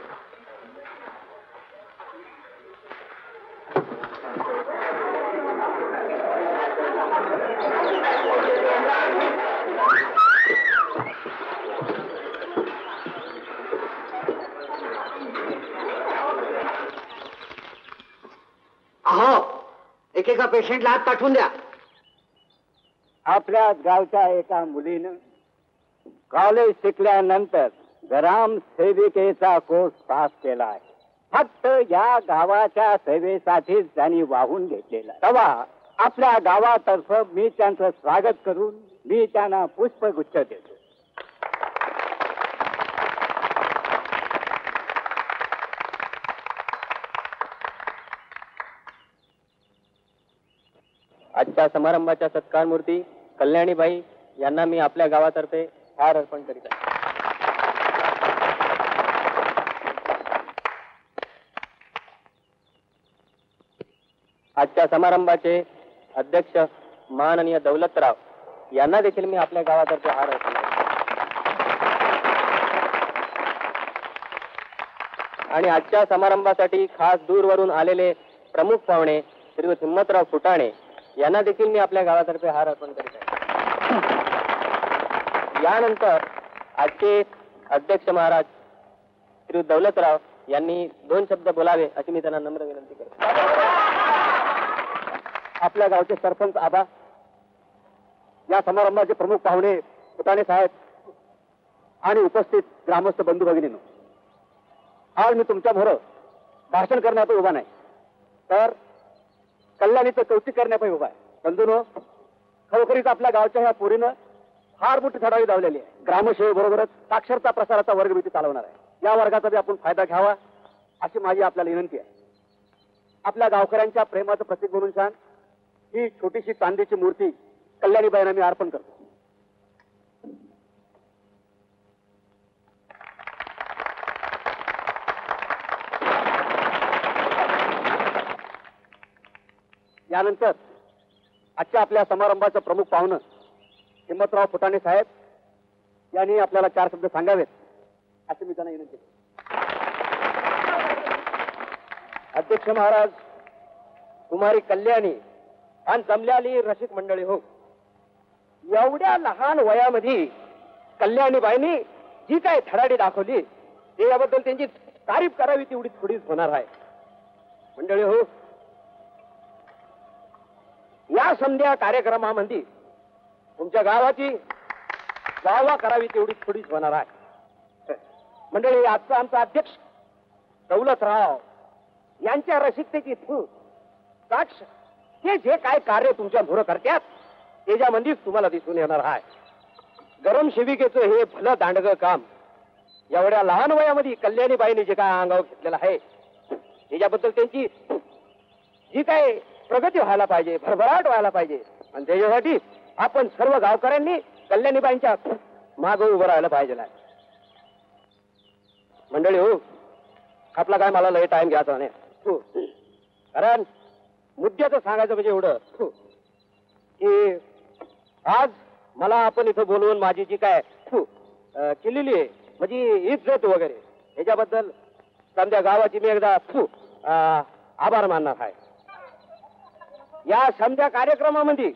अहो एकेका पेशंटला आत पाठवून द्या. आपल्या गावच्या एका मुलीनं कॉलेज शिकल्यानंतर ग्राम सेविकेचा कोर्स पास केला आहे. फक्त या गावाच्या सेवेसाठीच त्यांनी वाहून घेतलेला. तेव्हा आपल्या गावातर्फ मी त्यांचं स्वागत करून मी त्यांना पुष्पगुच्छ देतो. आजच्या समारंभाच्या सत्कार मूर्ती कल्याणीबाई यांना मी आपल्या गावातर्फे हार अर्पण करीत आहे. आजच्या समारंभाचे अध्यक्ष माननीय दौलतराव यांना देखील मी आपल्या गावातर्फे हार अर्पण करतो. आणि आजच्या समारंभासाठी खास दूरवरून आलेले प्रमुख पाहुणे श्रीयुत हिम्मतराव फुटाणे यांना देखील मी आपल्या गावातर्फे हार अर्पण करीत आहे. यानंतर आजचे अध्यक्ष महाराज श्री दौलतराव यांनी 2 शब्द बोलावे अशी मी त्यांना नम्र विनंती करतो. आपल्या गावचे सरपंच आबा, या समारंभाचे प्रमुख पाहुणे फुटाणे साहेब आणि उपस्थित ग्रामस्थ बंधू भगिनींनो, आज मी तुमच्या मोर भाषण करण्यात उभा नाही, तर कल्याणीचं कौतुक करण्यापायी उभा आहे. बंधूनो, खरोखरीच आपल्या गावच्या ह्या पोरीनं फार मोठी ठरावी लावलेली आहे. ग्रामसेवेबरोबरच साक्षरता प्रसाराचा वर्ग मी चालवणार आहे. या वर्गाचा बी आपण फायदा घ्यावा अशी माझी आपल्याला विनंती आहे. आपल्या गावकऱ्यांच्या प्रेमाचं प्रतीक म्हणून छान ही छोटीशी चांदीची मूर्ती कल्याणीबाईंना मी अर्पण करतो. यानंतर आजच्या आपल्या समारंभाचं प्रमुख पाहुणं हिम्मतराव फुटाणे साहेब यांनी आपल्याला 4 शब्द सांगावेत अशी मी त्यांना विनंती करतो. अध्यक्ष महाराज, कुमारी कल्याणी आणि जमल्याली रसिक मंडळी हो, एवढ्या लहान वयामध्ये कल्याणीबाईंनी जी काय धडाडी दाखवली त्याबद्दल त्यांची तारीफ करावी तेवढी थोडीच होणार आहे. मंडळी हो, या संध्या कार्यक्रमामध्ये तुमच्या गावाची वाहवा करावी तेवढी थोडीच होणार आहे. मंडळी, आजचा आमचा अध्यक्ष दौलतराव यांच्या रसिकतेची साक्ष हे जे काय कार्य तुमच्या मोर करतात त्याच्यामध्येच तुम्हाला दिसून येणार आहे. गरम सेविकेचं हे भलं दांडगं काम एवढ्या लहान वयामध्ये कल्याणीबाईंनी जे काय अंगावर घेतलेलं आहे त्याच्याबद्दल त्यांची जी काय प्रगती व्हायला पाहिजे, भरभराट व्हायला पाहिजे, आणि त्याच्यासाठी आपण सर्व गावकऱ्यांनी कल्याणीबाईंच्या मागे उभं राहायला पाहिजे. मंडळी हो, आपला काय मला लय टाइम घ्यायचा नाही, कारण मुद्द्याचं सांगायचं म्हणजे एवढं की आज मला आपण इथं बोलवून माझी जी काय केलेली आहे म्हणजे इज्जत वगैरे ह्याच्याबद्दल समजा गावाची मी एकदा आभार मानणार आहे. या समजा कार्यक्रमामध्ये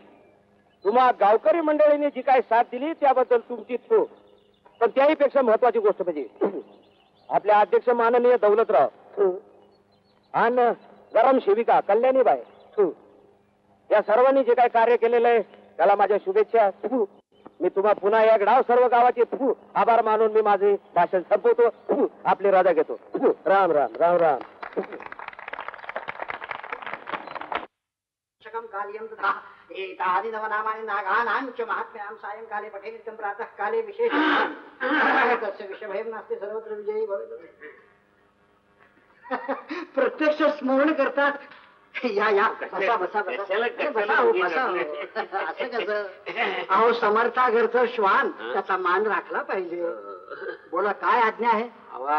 तुम्हा गावकरी मंडळीने जी काय साथ दिली त्याबद्दल तुमची पण त्याहीपेक्षा महत्वाची गोष्ट म्हणजे आपल्या अध्यक्ष माननीय दौलतराव आणि गरम सेविका कल्याणीबाई, थू. या सर्वांनी जे काय कार्य केलेलं आहे त्याला माझ्या शुभेच्छा. थू. मी तुम्हा पुन्हा एक डाव सर्व गावाचे थू आभार मानून मी माझे भाषण संपवतो. थू. आपली रजा घेतो. थू. राम राम राम राम. कार्यं तथा एतानि नवनामानि नागानां च महात्म्यां सायंकाले पठे नित्यं प्रातः काले विशेषेण तस्य विषयभयं नास्ति सर्वत्र विजयी भवेत्. प्रत्यक्ष स्मरण करतात. या या बसा बसा बसा बसा हो, बसा हो. असं कसं अहो समर्थाघरचं श्वान त्याचा मान राखला पाहिजे. बोला काय आज्ञा आहे?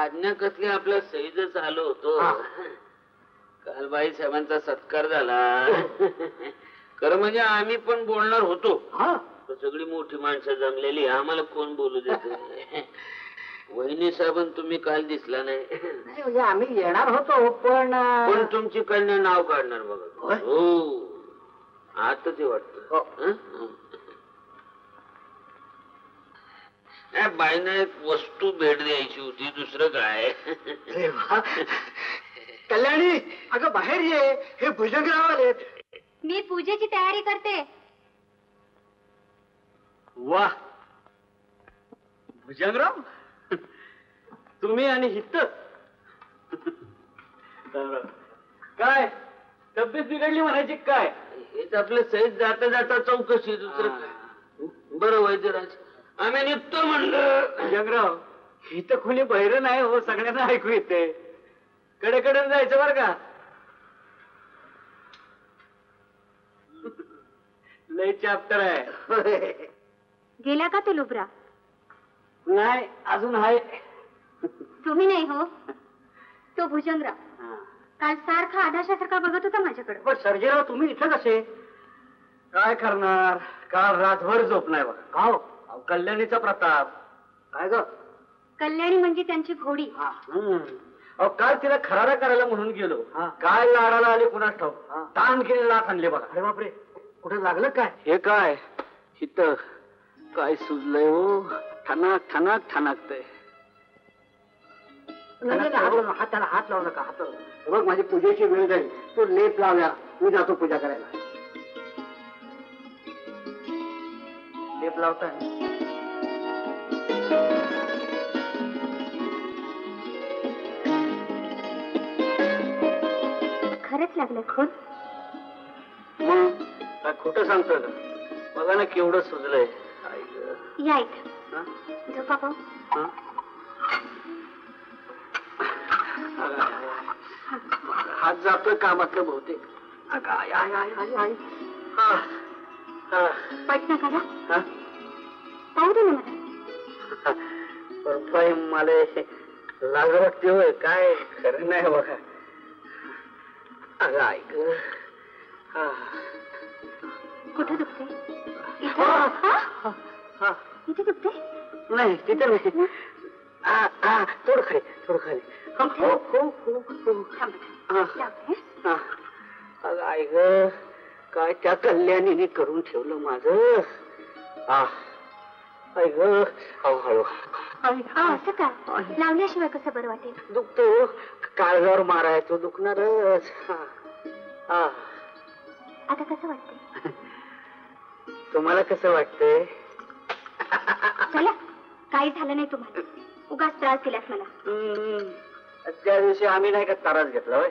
आज्ञा कसली आपल्या सहीच आलो होतो. काल बाई साहेबांचा सत्कार झाला. खरं म्हणजे आम्ही पण बोलणार होतो. सगळी मोठी माणसं जमलेली, आम्हाला कोण बोलू देत. वहिनी साहेबांना तुम्ही काल दिसला नाही. म्हणजे आम्ही येणार होतो पण तुमची कन्या नाव काढणार बघा. हो आता ते वाटत. बाईना एक वस्तू भेट द्यायची होती, दुसरं काय. कल्याणी अगं बाहेर ये, हे भुजंगराव आलेत. मी पूजेची तयारी करते. वा भुजंगराव, तुम्ही आणि हित काय तब्येत बिघडली म्हणायची काय? हेच आपलं सहित जाता जाता चौकशी, दुसरं काय. बरं वैद्यराज, आम्ही निघतो म्हणलं. भुजंगराव हित खुली बहिर नाही हो, सगळ्यांना ऐकू येते. कडेकडे जायचं बर का. लय चॅप्टर आहे. गेला का तो लुबरा? नाही अजून आहे. तुम्ही नाही हो, तो भुजंगराव. काल सारखा आदाशासारखा बघत होता माझ्याकडे. पण सर्जेराव तुम्ही इथं कसे? काय करणार, काल रातभर झोप नाही बघा. का हो? कल्याणीचा प्रताप. काय ग? कल्याणी म्हणजे त्यांची घोडी. काल तिला खरारा करायला म्हणून गेलो. काय लाडाला आले कुणास ठाऊक. ताण केले, लाख आणले बघा. अरे बापरे, कुठे लागलं काय? हे काय इथं काय सुजलंय हो, ठणाक ठणाक ठणाकतंय. हात त्याला हात लावू नका, हात लावू नका. बघ माझी पूजेची वेळ झाली, तू लेप लावूया, मी जातो पूजा करायला. लेप लावताय. खरंच लागलं खून? मग काय खोटं सांगतोय का? बघा ना केवढं सुजलंय. या इथं झोपा पाहू. हात जातोय कामातलं बहुतेक. पट नका का? पाहू दे ना मला. परपाय मला लाज वाटते होय, काय खरं नाही बघा. अगं ऐक, कुठे दुखते? इथे दुखते? नाही तिथे नाही. थोडं खाली, थोडं खाली. अगं ऐक, काय त्या कल्याणीने करून ठेवलं माझं. ऐक हळू. असं का? लावल्याशिवाय कसं बरं वाटेल? दुखतो, काळजावर मारायचं, दुखणारच. आता कसं वाटतंय? तुम्हाला कसं वाटतंय? चला, काही झालं नाही तुम्हाला. उगाच त्रास दिलास मला. त्या दिवशी आम्ही नाही का त्रास घेतला होय?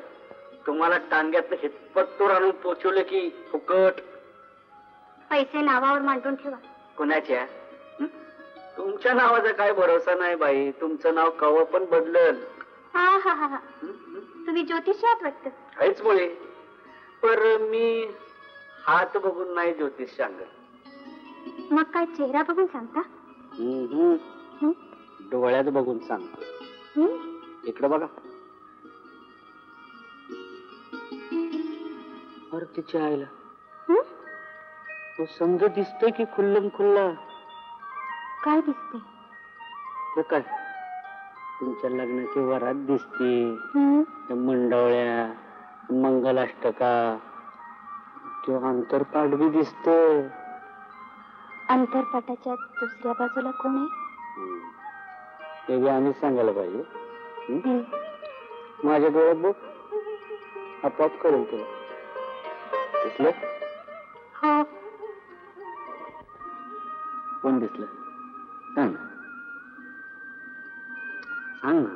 तुम्हाला टांग्यातलं हितपत्तूर आणून पोचवलं की फुकट. पैसे नावावर मांडून ठेवा. कुणाच्या? तुमच्या नावाचा काय भरोसा नाही बाई. तुमचं नाव कवा पण बदलल. हा तुम्ही ज्योतिषी आहात वाटतं. काहीच मुळे, पर मी हात बघून नाही ज्योतिष सांगत. मग काय चेहरा बघून सांगता? डोळ्यात बघून सांगतो. इकडे बघा. अरे तिच्या आईला तो समज दिसतोय की खुल्लम खुल्ला? काय दिसते? ते काय तुमच्या लग्नाची वरात दिसते, मंडवळ्या, मंगलाष्टका, किंवा अंतरपाठ बी दिसते. अंतरपाठाच्या दुसऱ्या बाजूला कोण आहे? ते बी आम्ही सांगायला पाहिजे. माझ्या डोळ्यात बघ. आपोआप करेल तुला. दिसलं? हो. कोण दिसलं? सांग ना. सांग ना.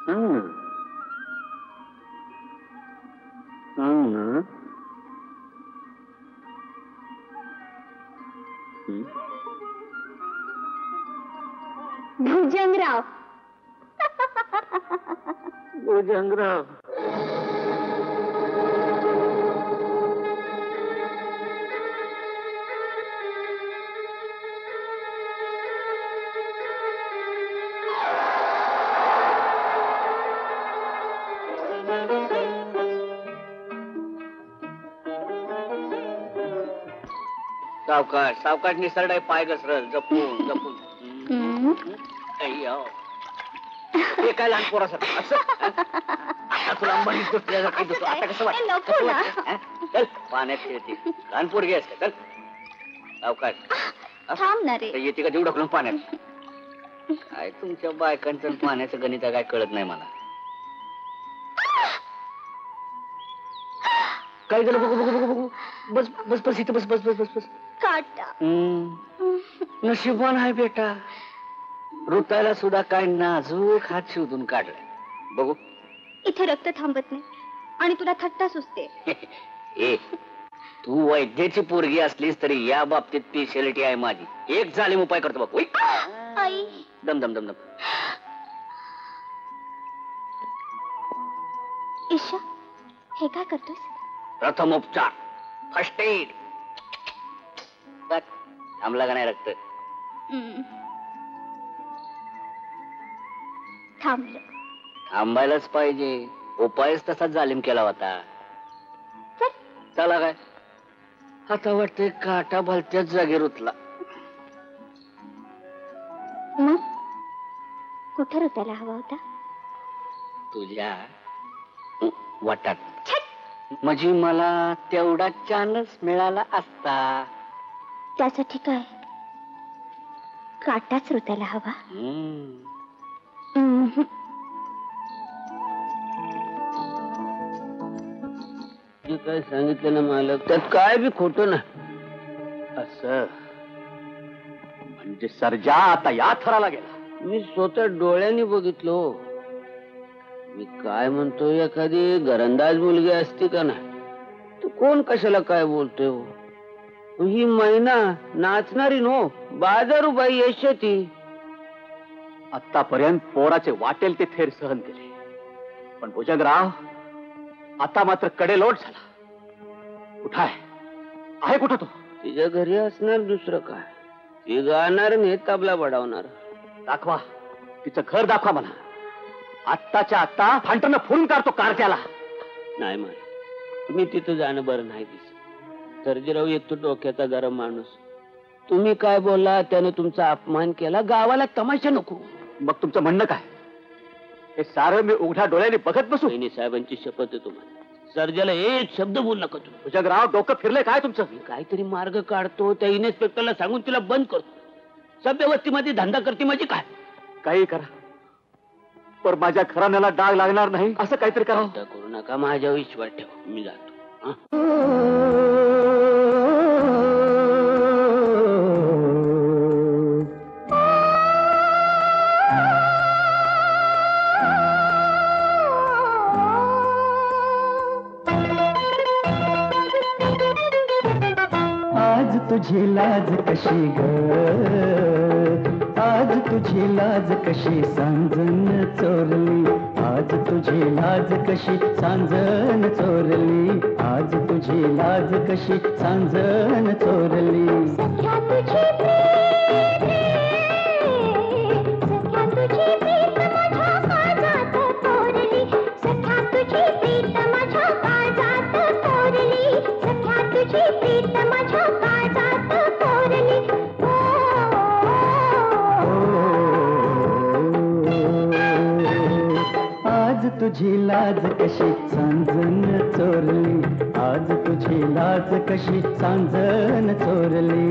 सांग ना. सांग ना. भुजंगराव. भुजंगराव. सावकाश सावकाश निसरडाय पाय घसरल. जपून जपून. अय्यो. हे काय लहान पोरासारखं असं? आता तुला अंबानी दुसऱ्यासारखी दिसतो. आता कसं वाटतं? चल पाण्यात खेळते. लहान पोरगी असते. चल सावकाश. थांबणार येते का देऊ ढकलून पाण्यात? काय तुमच्या बायकांचं पाण्याचं गणित काय कळत नाही मला. काय झालं? बघू बघू बघू बघू. बस बस बस इथे बस बस बस बस बस. काटा. नशिबान आहे बेटा. ऋताला सुद्धा काय नाजूक हात शोधून काढलाय. बघू. इथे रक्त थांबत नाही आणि तुला थट्टा सुचते. ए तू वैद्याची पोरगी असलीस तरी या बाबतीत स्पेशालिटी आहे माझी. एक जालीम उपाय करतो बघ. आई. दम दम दम दम. ईशा हे काय करतोस? प्रथमोपचार. First aid. थांबला का नाही रक्त? थांबलं. थांबायलाच पाहिजे. उपायच तसा जालीम केला होता. चला काय आता वाटतंय काटा भलत्याच जागी रुतला. मग कुठं रुतायला हवा होता? तुझ्या वाटात. म्हणजे मला तेवढा चान्स मिळाला असता. त्यासाठी काय काटाच रुतायला हवा? जे काय सांगितलं ना मालक त्यात काय बी खोटं ना. असं म्हणजे सर्जा आता या थराला गेला. मी स्वतः डोळ्यांनी बघितलो. मी काय म्हणतो एखादी घरंदाज मुलगी असती का ना तू कोण कशाला काय बोलतोय हो. ही महिना नाचणारी नो बाजारूबाई यशती. आतापर्यंत पोराचे वाटेल ते थेर सहन केले पण भुजंगराव आता मात्र कडेलोट झाला. कुठं आहे कुठं तो? तिच्या घरी असणार दुसरं काय. ती गाणार नाही तबला बडावणार. दाखवा तिचं घर दाखवा मला. आत्ताच्या आत्ता फांटरनं फोडून काढतो कारच्याला. नाही मला तुम्ही तिथं जाणं बरं नाही दिसत. सर्जीराव येतो डोक्याचा गरम माणूस. तुम्ही काय बोलला त्याने तुमचा अपमान केला. गावाला तमाशा नको. मग तुमचं म्हणणं काय? हे सारं मी उघड्या डोळ्याने बघत बसू? साहेबांची शपथ आहे तुम्हाला. सर्जाला एक शब्द बोल नका तुम्ही. भुजंगराव डोकं फिरले काय तुमचं? मी काहीतरी मार्ग काढतो. त्या इन्स्पेक्टरला सांगून तिला बंद करतो. सभ्य वस्तीमध्ये धंदा करते म्हणजे काय? काही करा पण माझ्या घराण्याला डाग लागणार नाही असं काहीतरी करा. करू नका. माझ्या विश्वास ठेवा. मी जातो. आज तुझी लाज कशी ग. आज तुझी लाज कशी सांजन चोरली. आज तुझी लाज कशी सांजन चोरली. आज तुझी लाज कशी सांजन चोरली. सख्या तुझी प्रीत माझ्या काळजात कोरली. सख्या तुझी प्रीत माझ्या काळजात कोरली. सख्या तुझी प्रीत माझ्या काळजात कोरली. आज तुझी लाज कशी सांजन चोरली. आज तुझी लाज कशी सांजन चोरली.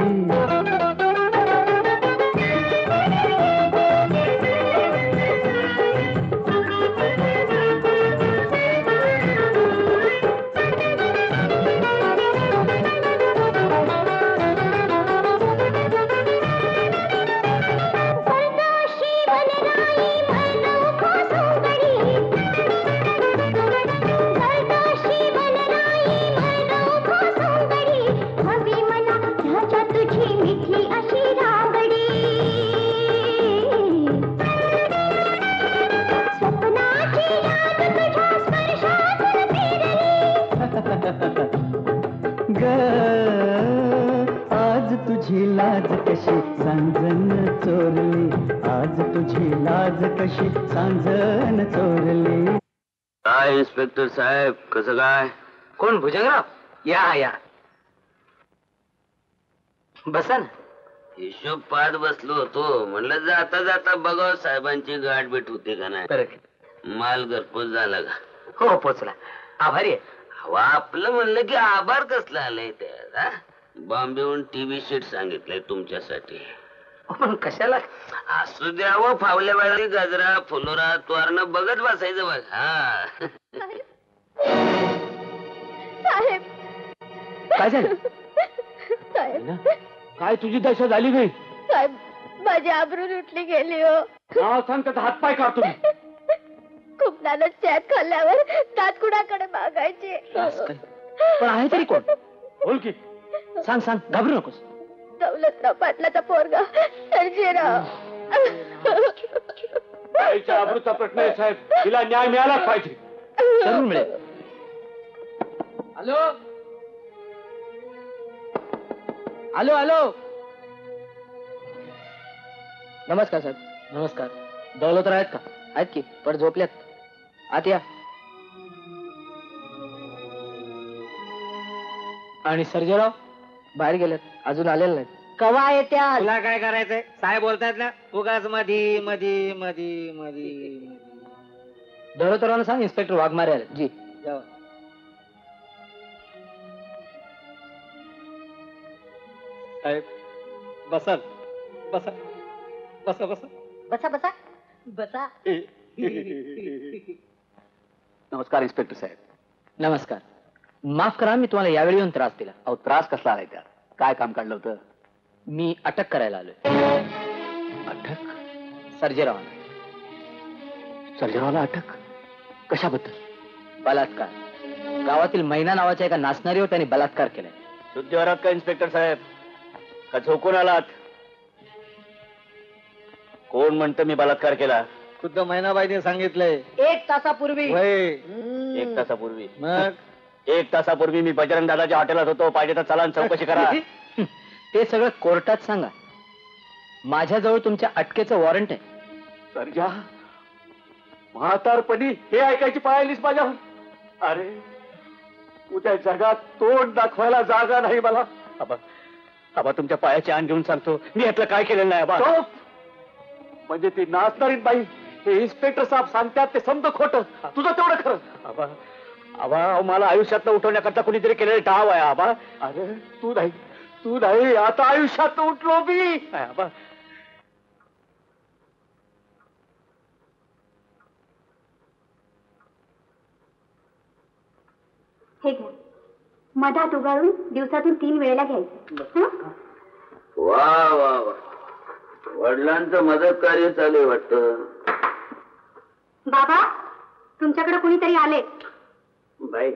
लाज कशी सांजन चोरली, आज तुझी लाज कशी सांजन चोरली. काय इन्स्पेक्टर साहेब, कसं काय? कोण भुजंगराव? या या, बसा ना. हिशोब पाहत बसलो होतो, म्हणलं जाता जाता बघाव साहेबांची गाठ भेट होते का नाही. बरं, माल घरपोच झाला का? हो पोचला. आभारी आहे. हवा आपलं म्हणलं की आभार कसला आलंय त्या बॉम्बेहून टीव्ही शीट सांगितलंय तुमच्यासाठी. पण कशाला? असू द्यावं, फावल्या वेळा गजरा फुलोरा तोरणं बघत बसायचं बघ. हा साहेब, काय झालं? साहेब, काय तुझी दशा झाली नाही? साहेब, माझी आबरू लुटली गेली हो. नाव सांग, त्याचा हातपाय काढतो मी. कुपनानं चॅट खाल्ल्यावर दात कुणाकडे मागायचे. पण आहे तरी कोण? बोल की, सांग सांग, घाबरू नकोस. दौलतराव पाटलाचा पोरगा सर्जेराव. आईच्या आबरूचा प्रश्न आहे साहेब, तिला न्याय मिळालाच पाहिजे. जरूर मिळेल. हॅलो हॅलो हॅलो, नमस्कार साहेब. नमस्कार. दौलतराव आहेत का? आहेत की, पण झोपल्यात. आत या. आणि सर्जेराव? बाहेर गेलेत, अजून आलेले नाहीत. कवा येत्या? तुला काय करायचंय? साहेब बोलतायत ना, उगाच मधी मधी मधी मधी. दौलतरावांना सांग इन्स्पेक्टर वाघमारे आले. जी. जाऊ. साहेब बसा बसा बसा बसा बसा बसा बसा. नमस्कार इन्स्पेक्टर साहेब. नमस्कार. माफ करा, मी तुम्हाला यावेळी येऊन त्रास दिला. अहो, त्रास कसला आलाय त्यात? काय काम काढलं होतं? मी अटक करायला आलोय. अटक? सर्जेरावांना. सर्जेरावाला अटक? कशाबद्दल? बलात्कार. गावातील मैना नावाच्या एका नाचणारीवर त्यांनी बलात्कार केलाय. शुद्धीवर आहात का इन्स्पेक्टर साहेब? का झोकून आलात? कोण म्हणतं मी बलात्कार केला? खुद्द मैनाबाईने सांगितलंय. 1 तासापूर्वी. एक तासापूर्वी? मग 1 तासापूर्वी मी बजरंग दादाच्या हॉटेलात होतो. पाहिजे तर चला चौकशी करा. ते सगळं कोर्टात सांगा. माझ्याजवळ तुमच्या अटकेचं वॉरंट आहे. सर्जा, म्हातारपणी हे ऐकायची पाहिलीस माझ्यावर? अरे, उद्या जगात तोंड दाखवायला जागा नाही मला. आबा तुमच्या पायाची आण घेऊन सांगतो, मी यातलं काय केलेलं नाही. आबा म्हणजे ती नाचणारी बाई, हे इन्स्पेक्टर साहेब सांगतात ते समज खोटं, तुझं तेवढं खरं. आबा आबा, मला आयुष्यात उठवण्याकरता कुणीतरी केलेलं डाव आहे. आबा, अरे तू नाही, आता आयुष्यात उठलो मी. आबा, हे घ्या, मधात उगाळून दिवसातून 3 वेळेला घ्यायचं. वा वा वा, वडिलांचं मदत कार्य चालू आहे वाटतं. बाबा, तुमच्याकडे कोणीतरी आले. बाई,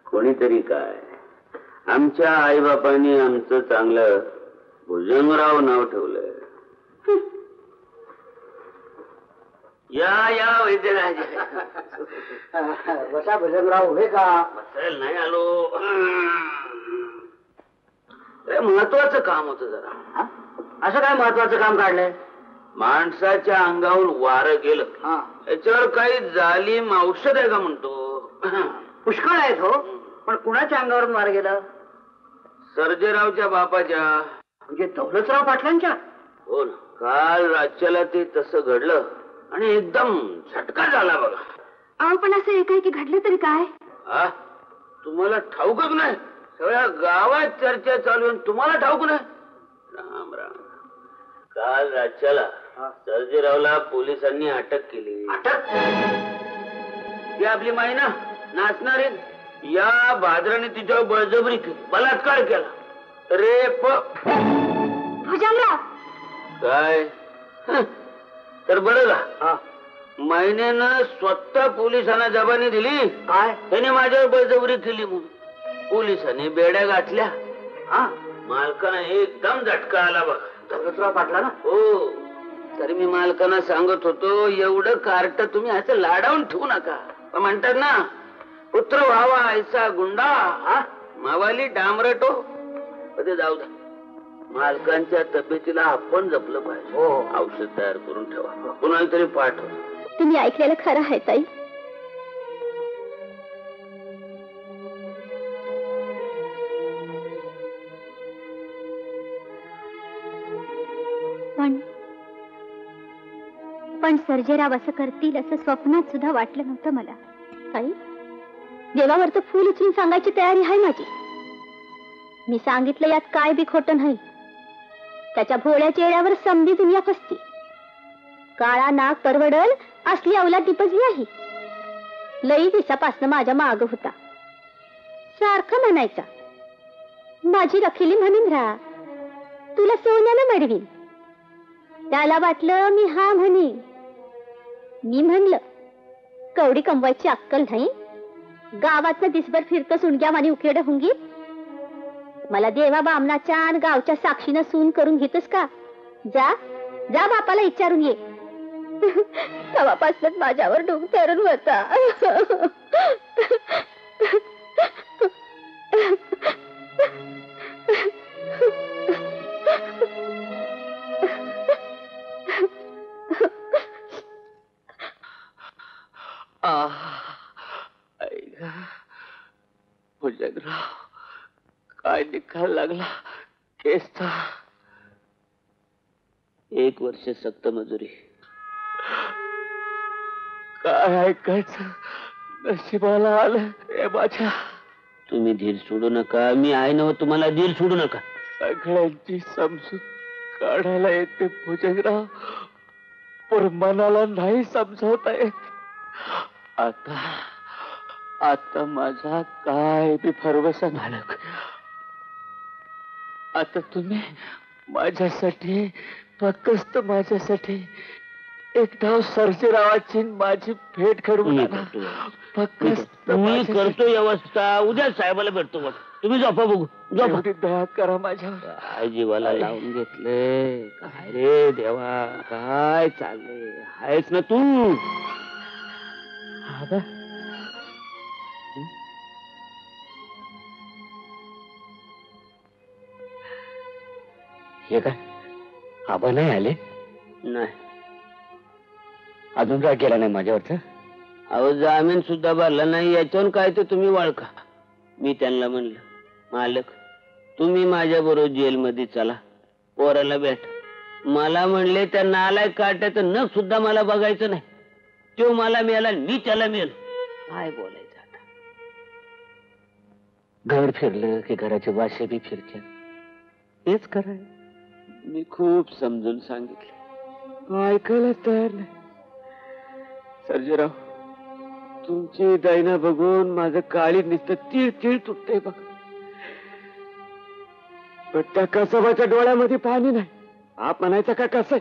कोणीतरी काय, आमच्या आईबापांनी आमचं चांगलं भुजंगराव नाव ठेवलंय. या या वैद्यराज. बसा भजनराव. उभे का? बसायला नाही आलो. महत्वाचं काम होतं जरा. असं काय महत्वाचं काम काढलंय? माणसाच्या अंगावर वारं गेलं, याच्यावर काही जालीम औषध आहे का म्हणतो. पुष्कळ आहेत हो, पण कुणाच्या अंगावरून वार गेलं? सर्जेरावच्या बापाच्या. म्हणजे दौलतराव पाटलांच्या? हो ना, काल राज्याला ते तसं घडलं आणि एकदम झटका झाला बघा. अहो, पण असं एकाएकी घडलं तरी काय? हा, तुम्हाला ठाऊकच नाही? सगळ्या गावात चर्चा चालू आहे, तुम्हाला ठाऊक नाही? राम राम. काल राज्याला सर्जेरावला पोलिसांनी अटक केली. अटक? ती आपली मायना नाचणारी, या बाजराने तिच्यावर बळजबरी केली, बलात्कार केला, रेप. भुजंगराव, काय? तर बरं का, महिन्यानं स्वतः पोलिसांना जबानी दिली. काय? त्याने माझ्यावर बळजबरी केली म्हणून पोलिसांनी बेड्या गाठल्या. हा, मालकानं एकदम झटका आला बघ. दौलतराव पाटला ना? हो, तरी मी मालकांना सांगत होतो, एवढं कार्ट तुम्ही असं लाडावून ठेवू नका. म्हणतात ना, पुत्र व्हावा ऐसा गुंडा, मावाली डांबरटो. ते जाऊ द्या. मालकांच्या तब्येतीला आपण जपलं पाहिजे. औषध तयार करून ठेवा, कुणाला तरी पाठव. तुम्ही ऐकलेलं खरं आहे ताई. पण सर्जेराव असं करतील असं स्वप्नात सुद्धा वाटलं नव्हतं मला. ताई, देवावरचं फूल उचलून सांगायची तयारी आहे माझी. मी सांगितलं यात काय बी खोटं नाही. त्याच्या भोळ्या चेहऱ्यावर समधी दुनिया फसती. काळा नाग परवडल असली अवलाद दिपजली आहे. लई दिवसापासनं माझ्या माग होता. सारखं म्हणायचा, माझी रखिली म्हणून राहा, तुला सोन्यानं मडवीन. त्याला वाटलं मी हा म्हणे. मी म्हणलं, कवडी कमवायची अक्कल नाही, गावातनं दिसभर फिरतं सुणग्या मानी उकेड हुंगी. मला देवा बामनाच्या आणि गावच्या साक्षीनं सून करून घेतोस का? जा जा बापाला विचारून ये. तेव्हापासून माझ्यावर डोंग धरून होता. भुजंगराव, काय निकाल लागला केसचा? 1 वर्ष सक्त मजुरी. काय ऐकायचं नशिबाला आलं हे माझ्या. तुम्ही धीर सोडू नका, मी आहे ना, तुम्हाला धीर सोडू नका. सगळ्यांची समजूत काढायला येते भुजंगराव, पण मनाला नाही समजवता येत. आता माझा काय बी फरवसा मालक. आता तुम्ही माझ्यासाठी, फक्त माझ्यासाठी एक डाव सर्जेरावाची माझी भेट घडवून आणा. फक्त मी करतो व्यवस्था. उद्या साहेबाला भेटतो. बघ, तुम्ही झोपा, बघू. एवढी दया करा माझ्यावर. काय जीवाला लावून घेतले. काय रे देवा, काय चालले? आहेस ना तू? हे काय आबा नाही आले? नाही, अजून काय केला नाही माझ्यावरच. अहो, जामीन सुद्धा भरला नाही, याच्यावर काय ते तुम्ही वळखा. मी त्यांना म्हणलं, मालक तुम्ही माझ्या बरोबर जेलमध्ये चला, पोराला भेट. मला म्हणले त्या नालायक काट्याचं नख सुद्धा मला बघायचं नाही. तो मला मिळाला, मी त्याला मिळालो. काय बोलायचं आता? घर फिरलं की घराचे वाशे बी फिरतात. हेच कराय. मी खूप समजून सांगितलं, ऐकायलाच तयार नाही. सर्जेराव, तुमची दैना बघून माझं काळी नुसतं तीळ तीळ तुटतंय बघ. पण त्या कसबाच्या डोळ्यामध्ये पाणी नाही. आप म्हणायचं का कसं?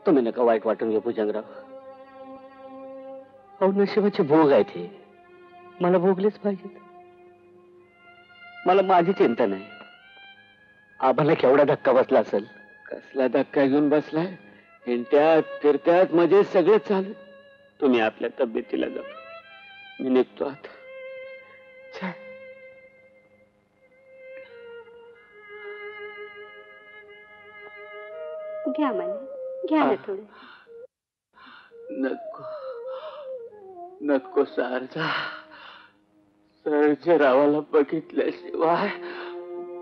तुम्ही नका वाईट वाटून घेऊ भुजंगराव. अहो, नशिबाचे भोग आहे ते, मला भोगलेच पाहिजेत. मला माझी चिंता नाही. आम्हाला केवढा धक्का बसला असेल. कसला धक्का घेऊन बसलाय? हिंडत्यात फिरत्यात म्हणजे सगळं चालू. तुम्ही आपल्या तब्येतीला जा. मी निघतो आता. घ्या मला, घ्या ना थोडं. नको नको सारजा. सर्जेरावाला बघितल्याशिवाय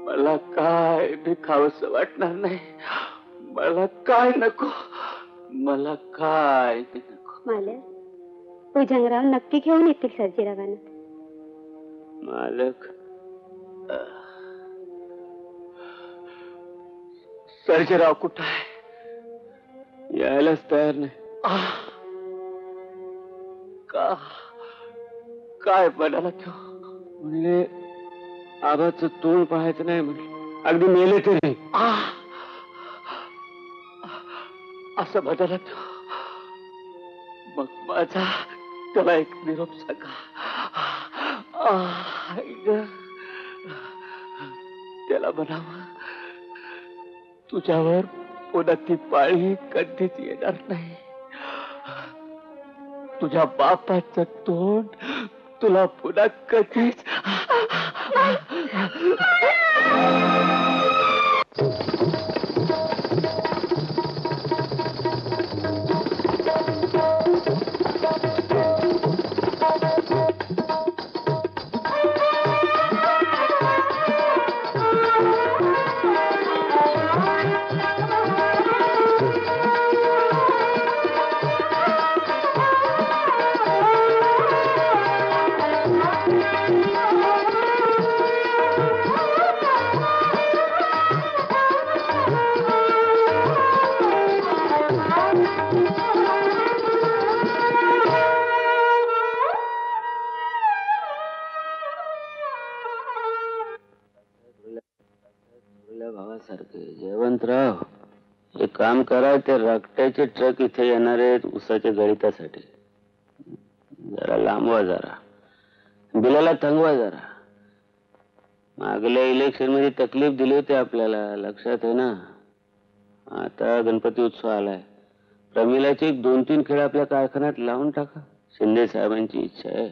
मला काय बी खावंसं वाटणार नाही. मला काय नको, मला काय बी नको. मालक, भुजंगराव नक्की घेऊन येतील सर्जेरावांना. मालक, सर्जेराव कुठं आहे? यायलाच तयार नाही. का काय बनाला तो? म्हणले आबाचं तोंड पाहायचं नाही म्हणले. अगदी मेले तरी असं बदला तो. मग माझा त्याला एक निरोप सांगा. त्याला म्हणावं, तुझ्यावर पुन्हा ती पाळी कधीच येणार नाही. तुझ्या बापाचं तोंड तुला पुन्हा कधीच भावासारखे जयवंतराव एक काम करा, ते रगट्याचे ट्रक इथे येणार आहेत उसाच्या गळितासाठी. जरा लांबवा, जरा बिलाला थंगवा जरा. मागल्या इलेक्शन मध्ये तकलीफ दिली होती आपल्याला, लक्षात आहे ना. आता गणपती उत्सव आलाय, प्रमिलाचे 2-3 खेळ आपल्या कारखान्यात लावून टाका. शिंदे साहेबांची इच्छा आहे.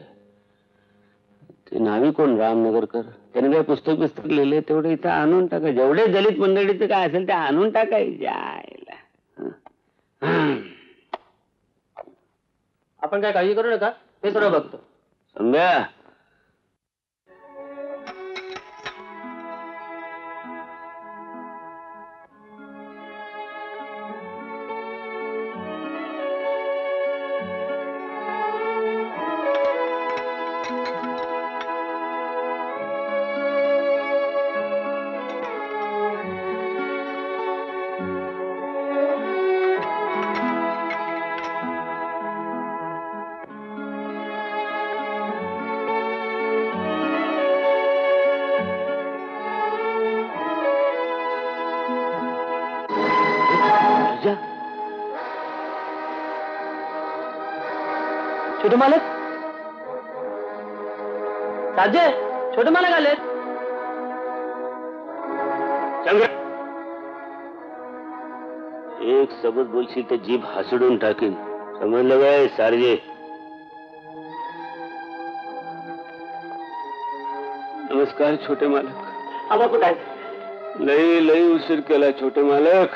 ते नावी कोण, रामनगरकर, त्याने काय पुस्तक लिहिले तेवढे इथं आणून टाका. जेवढे दलित मंडळीचं काय असेल ते आणून टाकायचे. आपण काय काळजी करू नका, हे सर्व बघतो. समजा छोटे मालक, साजे, छोटे मालक आले. एक सबूत बोलशील तर जीभ हासडून टाकीन, समजलं काय सारजे? नमस्कार छोटे मालक. आबा कुठे आहे? लई लई उशीर केला छोटे मालक.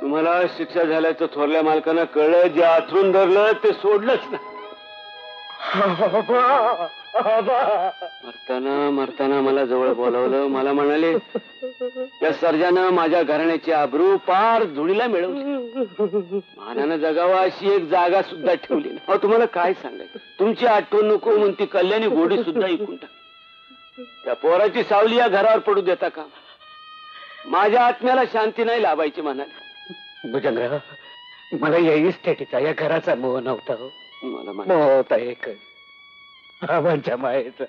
तुम्हाला शिक्षा झाल्याचं थोरल्या मालकानं कळलं, जे आथरून धरलं ते सोडलंच ना. मरताना मला जवळ बोलावलं. मला म्हणाले, या सर्जानं माझ्या घराण्याची आबरू पार धुळीला मिळवली. मानानं जगावा अशी एक जागा सुद्धा ठेवली नाही. अहो तुम्हाला काय सांगायचं, तुमची आठवण नको म्हणून ती कल्याणी गोडी सुद्धा ऐकून टाक. त्या पोराची सावली या घरावर पडू देता का? माझ्या आत्म्याला शांती नाही लाभायची म्हणाले. भुजंगराव, मला या इस्टेटीचा, या घराचा मोह नव्हता. हो, मला मोह होता एक आबांच्या मायेचा.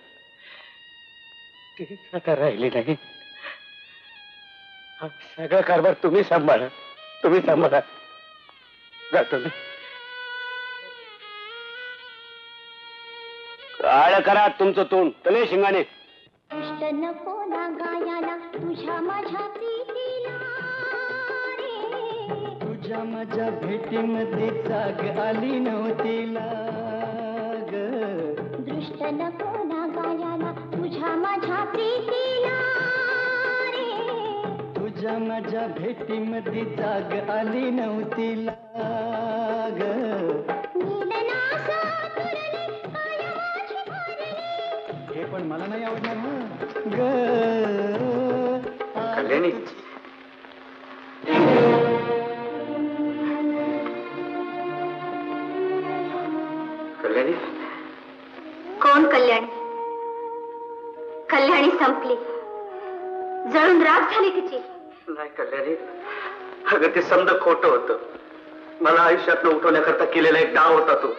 तीच आता राहिली नाही. हा सगळा कारभार तुम्ही सांभाळा, तुम्ही सांभाळा. जातो मी. काळ करा तुमचं तोंड, तले शिंगाने. इष्ट नको ना गायाला तुझ्या माझ्या प्रीतीला रे. तुझ्या माझ्या भेटीमध्ये जाग आली नव्हतीला ग. दृष्ट नको ना गायाला तुझ्या माझ्या प्रीतीला रे. तुझ्या माझ्या भेटीमध्ये जाग आली नव्हतीला ग. हे पण मला नाही आवडणार ना ग. कल्याणी, कल्याणी, कोण कल्याणी? कल्याणी संपली, जळून राख झाली तिची. नाही कल्याणी, अगं ते समज खोटं होतं. मला आयुष्यात उठवण्याकरता केलेला एक डाव होता तो.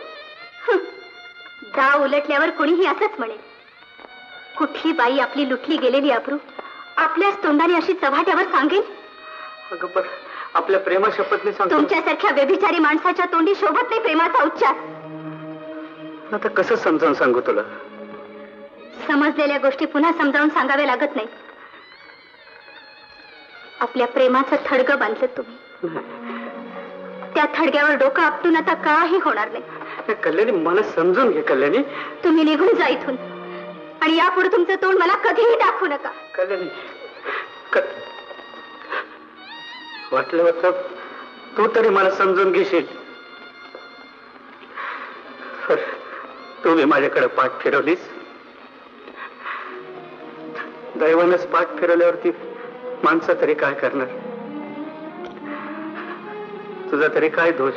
डाव उलटल्यावर कोणीही असंच म्हणेल. कुठली बाई आपली लुटली गेलेली अब्रू आपल्याच तोंडाने अशी चव्हाट्यावर सांगेल? अगं पण आपल्या प्रेमा शपथने सांगतो. तुमच्यासारख्या व्यभिचारी माणसाच्या तोंडी शोभत नाही प्रेमाचा उच्चार. आता कसं समजावून सांगू तुला? समजलेल्या गोष्टी पुन्हा समजावून सांगावे लागत नाही. आपल्या प्रेमाचं थडगं बांधलं तुम्ही. त्या थडग्यावर डोकं आपटून आता काही होणार नाही. कल्याणी, मला समजून घे कल्याणी. तुम्ही निघून जा इथून आणि यापुढे तुमचं तोंड मला कधीही दाखवू नका. कल्याणी, वाटलं होतं तू तरी मला समजून घेशील. तुम्ही माझ्याकडे पाठ फिरवलीस. दैवानच पाठ फिरवल्यावरती माणसं तरी काय करणार? तुझा तरी काय दोष?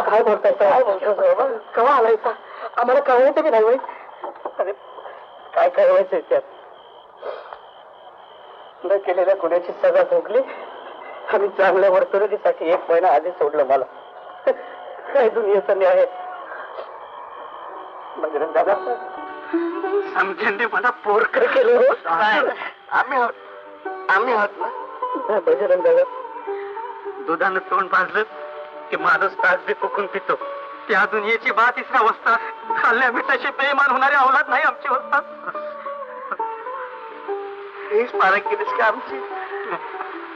काय बोलताय? केव्हा आलायचा? आम्हाला कळवायचं की नाही? अरे काय कळवायचंय त्यात? न केलेल्या गुन्ह्याची सजा भोगली आणि चांगल्या वर्तणुकीसाठी 1 महिना आधी सोडलं मला. काय दुनियेचा न्याय आहे? बजरंग दादा, समजेंनी मला पोरकर केलं. आम्ही आहोत ना बजरंग दादा. दुधानं तोंड पाजलं की माणूस तास बी फुकून पितो. त्या दुनियेची 32 अवस्था. खाल्ल्या मिठाशी बेईमान होणारी अवलाद नाही आमची अवस्था. हीच पारख केलीस का आमची?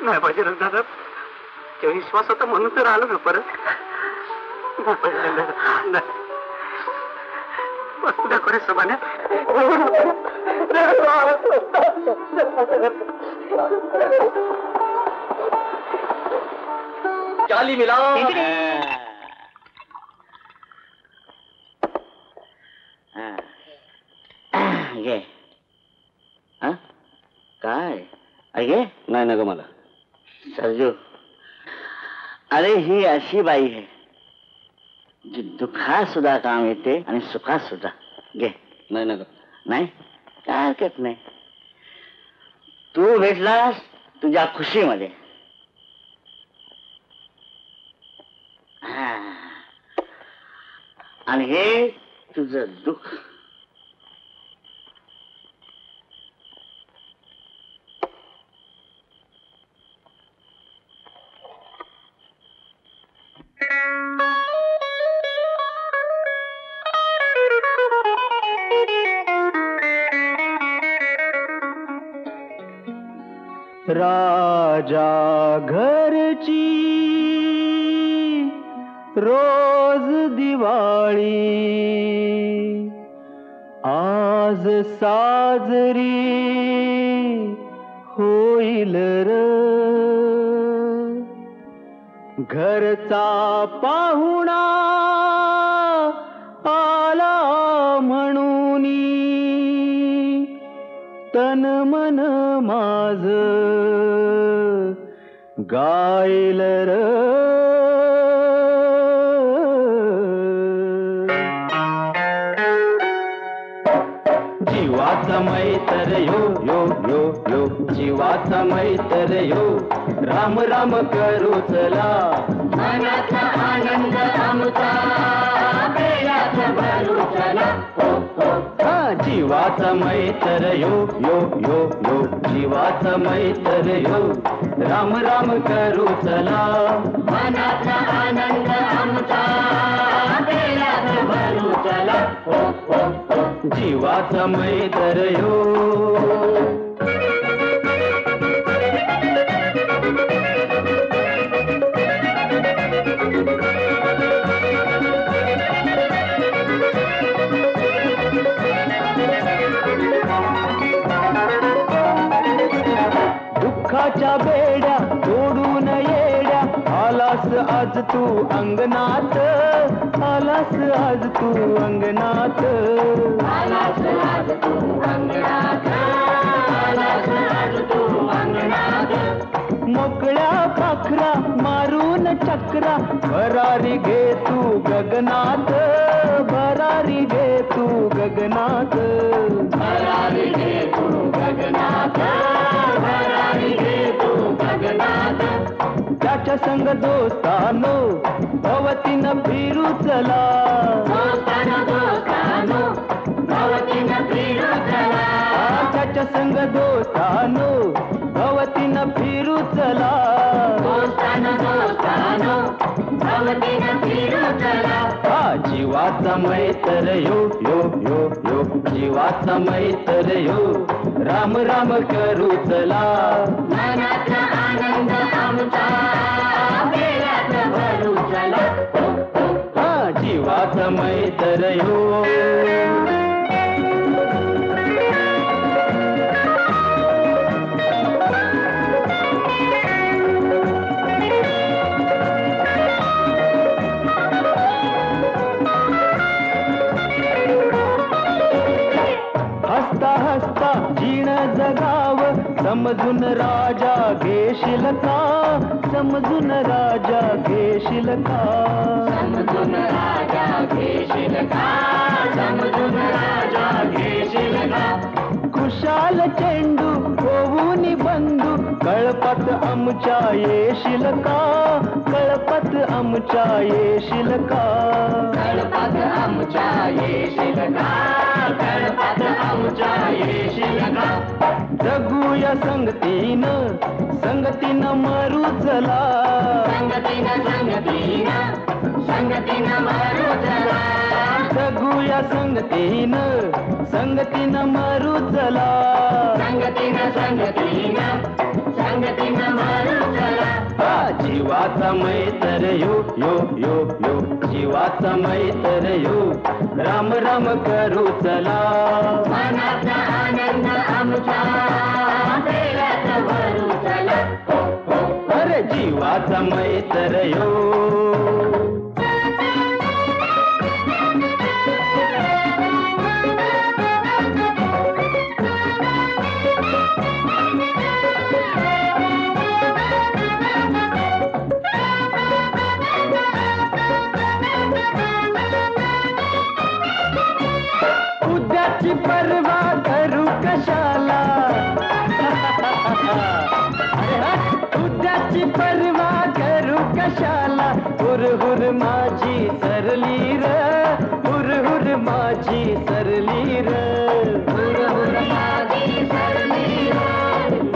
नाही बजरंग दादा, तेव्हा विश्वास होता म्हणून तर आलो ना परत. बजरंग दादा, बस तुझ्या कडे सभाने चाली मिला. काय अगे? नाही ना ग मला. सरजू, अरे ही अशी बाई आहे जी दुःखात सुद्धा काम येते आणि सुखात सुद्धा. घे. नाही ना ग. नाही, काय हरकत नाही. तू भेटलास तुझ्या खुशीमध्ये. आणि हे तुझं दुःख. राजा घरची रोज दिवाळी आज साजरी होईल र. घरचा पाहुणा आला म्हणून तन मन माझ गाईल र. जीवाचा मैत्र यो यो यो यो, जीवाचा मैत्र यो. राम राम करू चला, मनाचा आनंद आमचा बेलाच भरू चला. जीवाचा मैत्र यो यो यो यो, जीवाचा मैत्र यो. राम राम करू चला, मनाचा आनंद आमचा बेलाच भरू चला. जीवाचा मैत्र यो. दुःखाच्या बेड्या सोडून येड्या आलास आज तू अंगणात. आलास आज तू अंगणात. आलास आज तू अंगणात. आलास आज तू अंगणात. मोकळ्या पाखरा मारून चक्रा भरारी घे तू गगनात, भरारी घे तू गगनात, भरारी घे तू गगनात, भरारी घे तू गगनात. त्याच्या संग दोस्तानो भवतीनं फिरू चला, दोस्तानो दोस्तानो भवतीनं फिरू चला. त्याच्या संग दोस्तानो भवतीनं फिरू चला, दोस्तानो दोस्तानो भवतीनं फिरू चला. हा जीवाचा मैत्र यो यो यो यो, जीवाचा मैत्र यो, राम राम करू चला. मनाचा आनंद आमचा वेळात भरू चला. हा जीवाचा मैत्र यो. हसता हसता जीण जगाव, समजून राजा घेशील का, समजून राजा घेशील का, समजून राजा घेशील का, समजून राजा घेशील का. खुशाल चेंडू होऊन बंधू कळपत आमच्या येशील का, कळपत आमच्या येशील का, कळपत आमच्या येशील का, कळपत आमच्या येशील का. जगूया संगतीनं, संगतीनं मरू चला, संगतीनं संगतीनं, संगतीनं मरू चला. जगूया संगतीनं, संगतीनं मरू चला, संगतीनं संगतीनं, संगतीनं मरू चला. हा जीवाचा मैत्र यो यो यो यो, जीवाचा मैत्र यो, राम राम करू चला. मनाचा आनंद आमचा वेळात भरू चला. अरे जीवाचा मैत्र यो. उद्याची पर्वा करू कशाला, उद्याची पर्वा करू कशाला. हुर हुर माझी सरली र, हुर हुर माझी सरली र, हुर हुर माझी सरली र,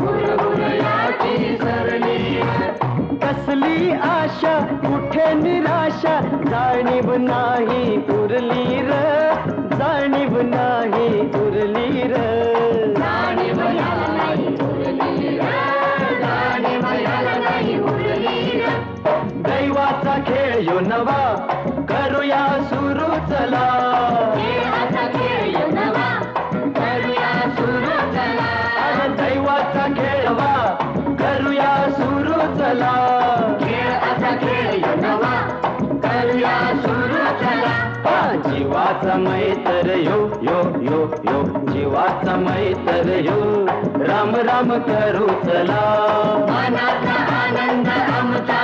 हुर हुर माझी सरली र. कसली आशा कुठे निराशा, जाणीव नाही उरली र, जाणीव नाही उरली र, जाणीव नाही उरली र, जाणीव नाही उरली र. दैवाचा खेळ यो नवा करूया सुरू चला, देवाचा खेळ यो नवा करूया सुरू चला. दैवाचा खेळ नवा करूया सुरू चला, खेळाचा खेळ यो नवा करूया सुरू चला. जीवाचा मैत्र यो यो यो यो, जीवाचा मैत्र यो, राम राम करू चला. मनाचा आनंद आमचा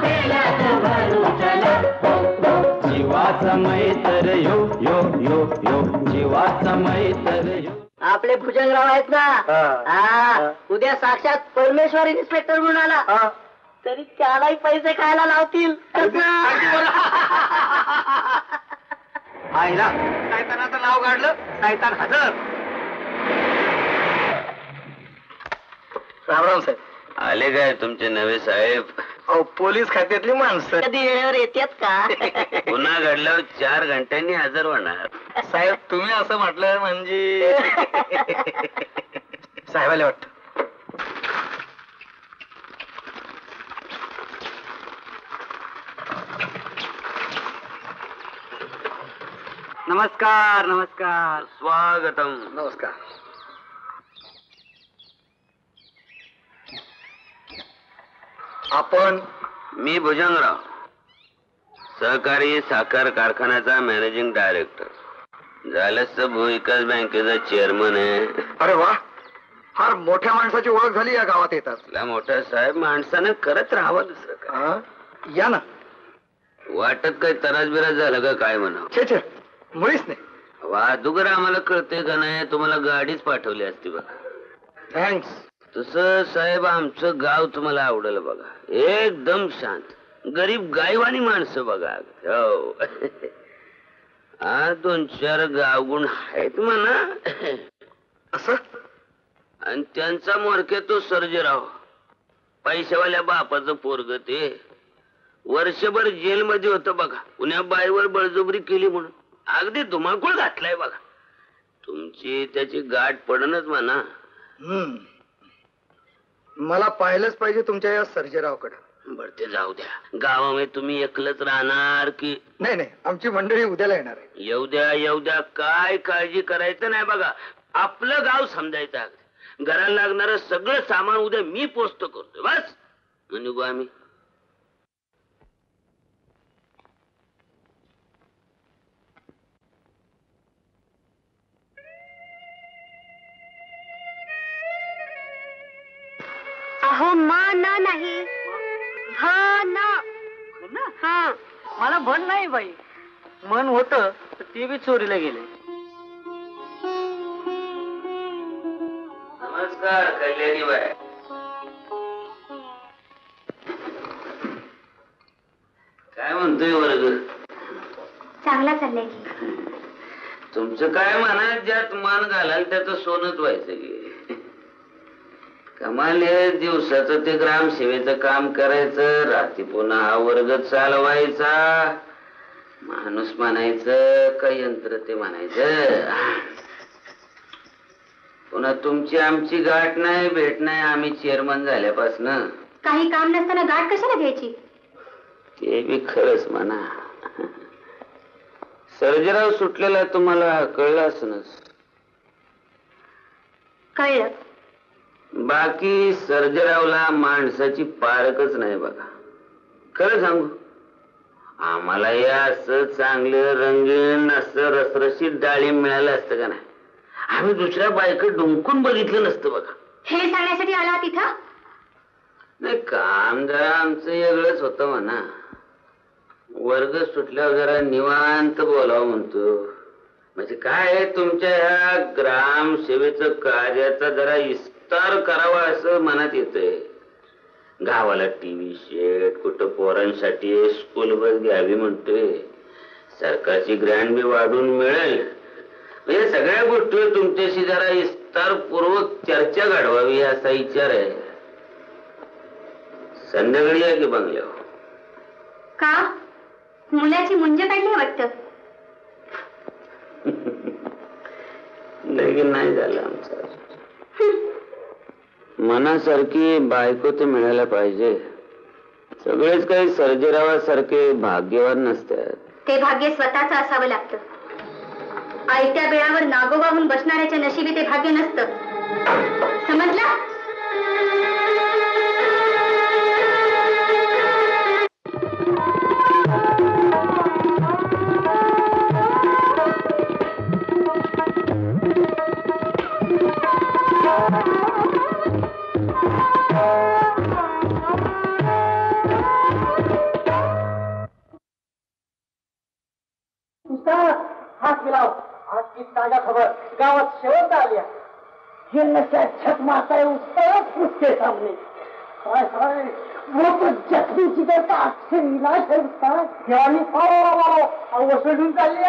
वेळात भरू चला. जीवाचा मैत्र यो यो यो यो, जीवाचा मैत्र यो. आपले भुजंगराव आहेत ना, हा, उद्या साक्षात परमेश्वर इन्स्पेक्टर म्हणून आला तरी त्यालाही पैसे खायला लावतील. आईला सायतानाचं नाव काढलं, सायतान हजर. रामराम साहेब. आले काय तुमचे नवे साहेब? अहो पोलीस खात्यातली माणसं कधी वेळेवर येतात का? पुन्हा घडल्यावर 4 घंट्यांनी हजर होणार. साहेब तुम्ही असं म्हटलं म्हणजे साहेबाला वाटत. नमस्कार नमस्कार. स्वागतम. नमस्कार. आपण? मी भुजंगराव, सहकारी साखर कारखान्याचा मॅनेजिंग डायरेक्टर. झालंच तर भूविकास बँकेचा चेअरमन आहे. अरे वा, फार मोठ्या माणसाची ओळख झाली या गावात येतात. मोठा साहेब माणसानं करत राहावं दुसरं काय. या ना. वाटत काय तरास बिराज झालं का काय म्हणा? छे छे, मुळीच नाही. वाहतूक आम्हाला कळते का नाही, तुम्हाला गाडीच पाठवली असती बघा. थँक्स. तसं साहेब आमचं गाव तुम्हाला आवडलं बघा. एकदम शांत, गरीब गायवानी माणसं बघा. हो. हा 2-4 गावगुण आहेत म्हणा. असं? आणि त्यांचा मोरके तो सर्जेराव, पैशावाल्या बापाचं पोरग. ते वर्षभर जेलमध्ये होतं बघा. पुण्या बाईवर बळजबरी केली म्हणून अगदी धुमाकूळ घातलाय बघा. तुमची त्याची गाठ पडणच म्हणा. मला पाहिलंच पाहिजे तुमच्या या सर्जेरावकडे. बर ते जाऊ द्या. गावामध्ये तुम्ही एकलंच राहणार की? नाही नाही, आमची मंडळी उद्याला येणार आहे. येऊ द्या येऊ द्या, काय काळजी करायचं नाही बघा. आपलं गाव समजायचं. घराला लागणार सगळं सामान उद्या मी पोचतो करतो. बस निघू आम्ही. अहो मान नाही, धन. हा, मला भण नाही बाई. मन होत ते बी चोरीला गेले. नमस्कार कल्याणी बाई. काय म्हणतोय वर्ग? चांगला चाललंय. तुमचं काय म्हणा, ज्यात मान घालाल त्याचं सोनच व्हायचं की. कमाल आहे. दिवसाचं ते ग्रामसेवेचं काम करायचं, रात्री पुन्हा हा वर्ग चालवायचा. माणूस म्हणायचं का यंत्र ते म्हणायचं. पुन्हा तुमची आमची गाठ नाही, भेट नाही. आम्ही चेअरमन झाल्यापासनं काही काम नसताना गाठ कशाला घ्यायची? ते बी खरंच म्हणा. सर्जेराव सुटलेला तुम्हाला कळलं असनच. कळलं. बाकी सर्जेरावला माणसाची पारखच नाही बघा. खरं सांगू, आम्हाला या असं चांगलं रंगीन असं रसरशीत डाळिंब मिळालं असतं का नाही, आम्ही दुसऱ्या बायका डुंकून बघितलं नसतं बघा. हे सांगण्यासाठी आला तिथं? नाही, काम जरा आमचं वेगळंच होतं म्हणा. वर्ग सुटल्यावर जरा निवांत बोलावं म्हणतो. म्हणजे काय, तुमच्या ह्या ग्रामसेवेचं कार्याचा जरा विस्तार करावा असं मनात येतंय. गावाला टीव्ही शेड, कुठं पोरांसाठी स्कूल बस घ्यावी म्हणतोय. सरकारची ग्रँड बी वाढून मिळेल. म्हणजे सगळ्या गोष्टीवर तुमच्याशी जरा विस्तारपूर्वक चर्चा घडवावी असा विचार आहे. संध्याकाळी या की बंगल्यावर. का? मुलाची मुंज काढली वाटतं. लगीन नाही झालं आमचं. मनासारखी बायको तर मिळायला पाहिजे. सगळेच काही सर्जेरावासारखे भाग्यवान नसतात. ते भाग्य स्वतःच असावं लागतं. आयत्या बेळावर नागोबाहून बसणाऱ्याच्या नशिबी ते भाग्य नसतं. समजलं? हात मिलाव. आज की ताजा खबर गावात शेवट आली. ये नशा छत मारता है उसके सामने. हाय हाय, वो तो जख्मी जिगर का अच्छे इलाज है उसका. यानी वसुलून चालली.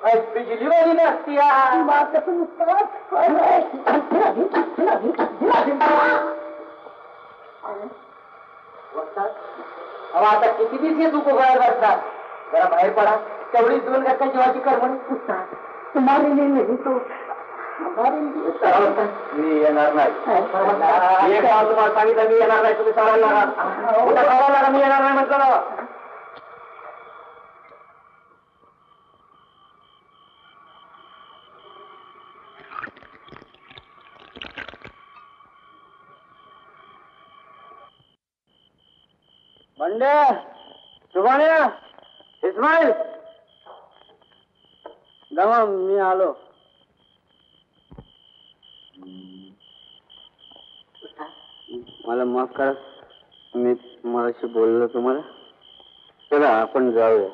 भाई बिजली वाली नसती है. बात कसं आता किती दिवस तू बाहेर बसतात. जरा बाहेर पडा. तेवढी 2 गट्टा जीवाची करमण. तुम्हाला नाही तो मी येणार नाही. तुम्हाला सांगितलं मी येणार नाही. तुम्ही चालायला लागा. मी येणार नाही म्हटलं ना. मंडे, सुभाण्या, इस्माईल, दमा मी आलो. मला माफ करा. मी तुम्हाला बोललो तुम्हाला. चला आपण जाऊया.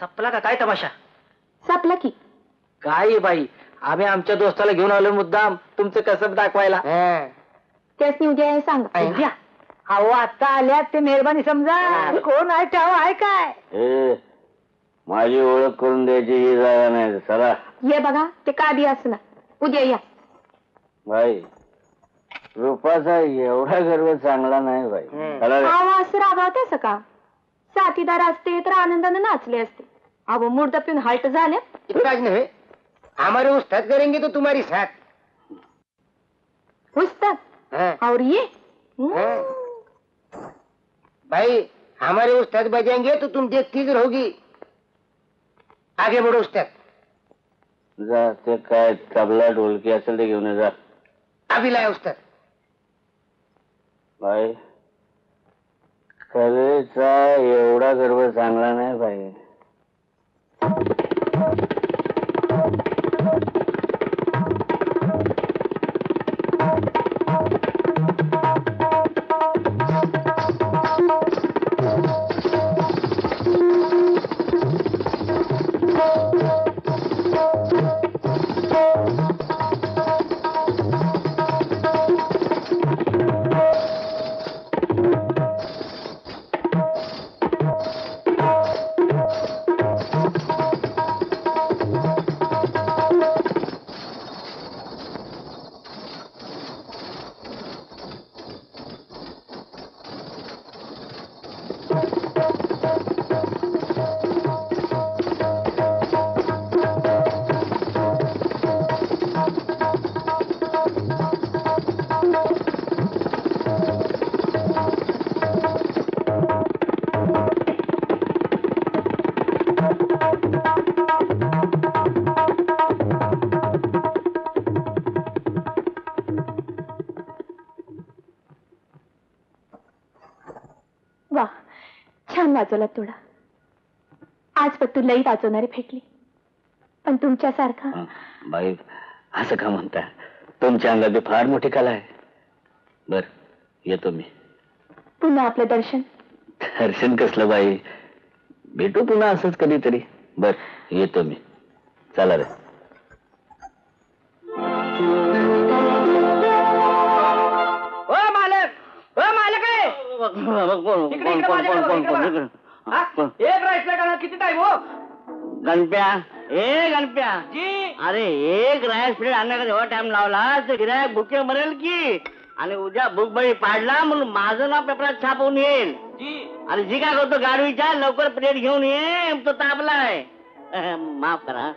सपला का काय तमाशा? सापला की. काय आहे बाई, आम्ही आमच्या दोस्ताला घेऊन आलो मुद्दाम तुमचं कसब दाखवायला. त्यासनी उद्या सांगा. उद्या? अहो आता आल्यात ते मेहरबानी समजा. कोण आहे त्याव आहे काय? माझी ओळख करून द्यायची ही जागा नाही. चला ये बघा ते का बी असणार. उद्या या. बाई, रूपाचा एवढा गर्व चांगला नाही बाई. चला रे. असं रागावत का? साथीदार असते तर आनंदाने नाचले असते. अहो मुर्दा पिऊन हालट झाले. इतकाच नव्हे, हमारे उस्ताद करेंगे तो तुम्हारी साथ. उस्ताद और ये भाई हमारे उस्ताद बजाएंगे तो तुम देखती रहोगी. आगे बढ़ो उस्ताद. जा, ते काय तबला ढोलकी असेल ते घेऊन ये जा. अभी लाया उस्ताद. बाई, कलेचा एवढा गर्व चांगला नाही बाई. वा, छान वाजवला तुला. आज पण तू लई वाजवणारी भेटली. पण तुमच्यासारखा. बाई, असं का म्हणता? तुमच्या अंगात फार मोठी कला आहे. बर, येतो मी. पुन्हा आपलं दर्शन. दर्शन कसलं बाई, भेटू पुन्हा असंच कधीतरी. बर, येतो मी. चला रे. ओ मालक, ओ मालक आहे. एक राईस प्लेट आणा. किती टाइम हो? गणप्या, ए गणप्या. जी. अरे एक राईस प्लेट आणण्याचा एवढा टाइम लावला तर गिरायक भुके मरेल की. आणि उद्या भूक बळी पाडला म्हणून माझं नाव पेपरात छापवून येईल. जी. आणि जी काय करतो गाडवीच्या लवकर प्लेट घेऊन ये. तो तापलाय. माफ करा.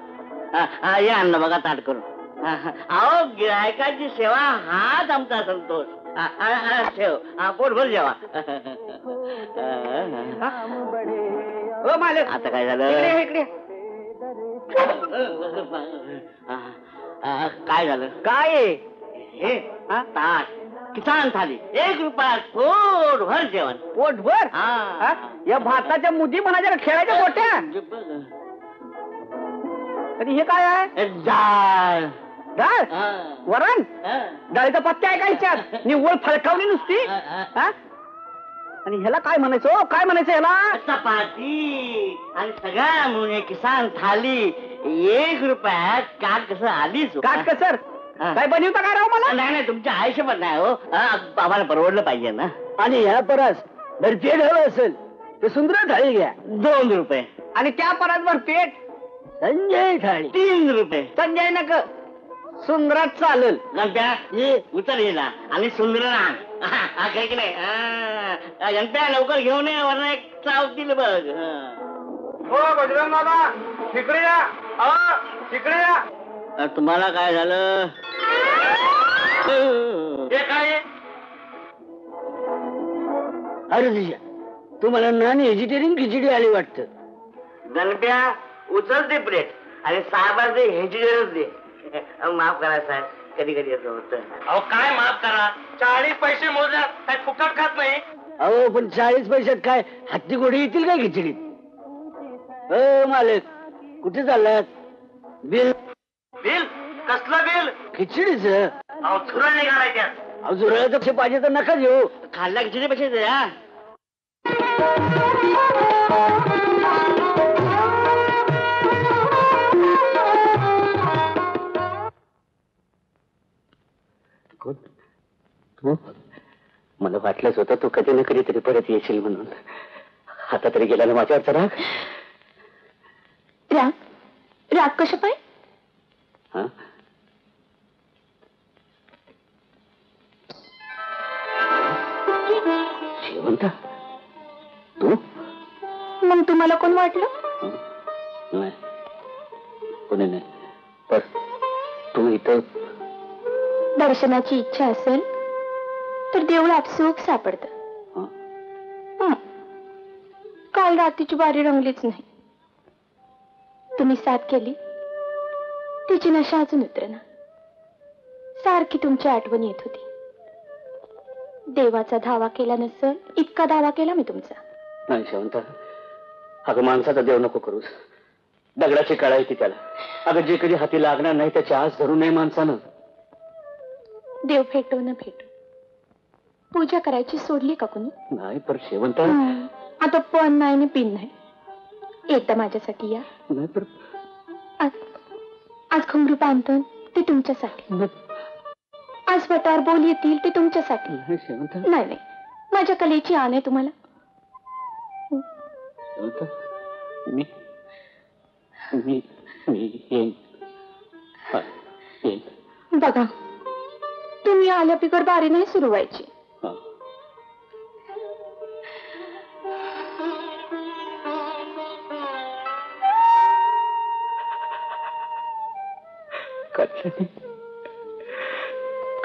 या आणलं बघा ताट करून. अहो, गिरायकाची सेवा हाच आमचा संतोष. ठेव, पोटभर जेवा. ओ मालक, आता काय झालं? इकडे. काय झालं? काय आहे? हे ताट किसान थाली 1 रुपयात पोटभर जेवण. पोटभर? हा. या भाताच्या मुठी म्हणायच्या खेळायच्या मोठ्या. आणि हे काय आहे? डाळ. डाळ? हा. वरण? हा. डाळीचा पत्त्या आहे का ह्याच्यात? निव्वळ फळकावली नुसती. हा? आणि ह्याला काय म्हणायचं? हो, काय म्हणायचं ह्याला? चपाती आणि सगळ्या म्हणून किसान थाली 1 रुपयात काट कसं आलीच. काट कसर काय बनवता काय राव मला? नाही, तुमच्या आयुष्य पण नाही हो. आम्हाला परवडलं पाहिजे ना. आणि ह्या परस जर पेट हवं असेल तर सुंदर थाळी घ्या 2 रुपये. आणि त्या परसवर पेट संजय थाळी 3 रुपये. संजय नक सुंदरात चालेल. गणप्या, उतर येला आणि सुंदर काय की नाही. गणप्या लवकर घेऊन ये, वरना एक चावतील बघ. हो बजरंग बाबा, तिकडे या. तिकडे या. तुम्हाला काय झालं? हे काय? अरे दिशा, तुम्हाला नॉन व्हेजिटेरियन खिचडी आली वाटतं. गणप्या, उचल ते प्लेट आणि साहेबाचे व्हेजिटेरियन दे. माफ करा साहेब, कधी कधी असं होतं. अहो काय माफ करा, 40 पैसे मोजा काय फुकट खात नाही. अहो पण 40 पैशात काय हत्ती घोडी येतील काय खिचडीत? हो मालक, कुठे चाललात? बिल बिल कसलं बिल? खिचडीच. झुरळ निघालाय त्यात. अहो जुरळाचं पैसे पाहिजे तर नका घेऊ, खाल्ला खिचडी पैसे द्या. मला वाटलंच होतं तू कधी ना कधी तरी परत येशील म्हणून. आता तरी गेला ना माझ्यावरचा राग. राग राग कशा पाय? शेवंता तू? मग तुम्हाला कोण वाटलं? नाही कोणी नाही, पर तू इथं दर्शनाची इच्छा असेल तर देवळात सुख सापडतं. काल रात्रीची बारी रंगलीच नाही. तुम्ही साथ केली, तिची नशा अजून उतरेना. सारखी तुमची आठवण येत होती. देवाचा धावा केला नसेल इतका दावा केला मी तुमचा. नाही शेवंता, अगं माणसाचा देव नको करूस. दगडाची कळा येते त्याला. अगं जे कधी हाती लागणार नाही त्याची आस धरू नये माणसानं. देव भेटो न भेटो, पूजा करायची सोडली का कुणी? नाही पर शेवंता. आता पण नाही आणि पिन नाही. एकदा माझ्यासाठी या. नाही पर आज घुंगरू बांधून ते तुमच्यासाठी. आज वटार बोल येतील ते तुमच्यासाठी. नाही शेवंता. नाही नाही, माझ्या कलेची आण आहे तुम्हाला. शेवंता मी मी मी येईन. बघा, तुम्ही आल्या बिगर बारी नाही सुरू व्हायची.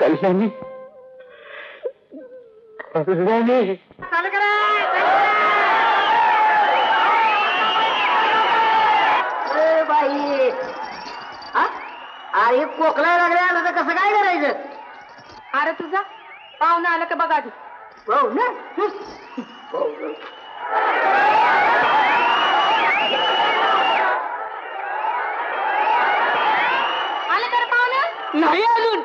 कल्याणी कल्याणी बाई, अरे कोकला लागले आलं तर कसं काय करायचं? अरे तुझा पाहुणा आला का बघा आधी. हो ना. आलं तर पाहुणा नाही अजून.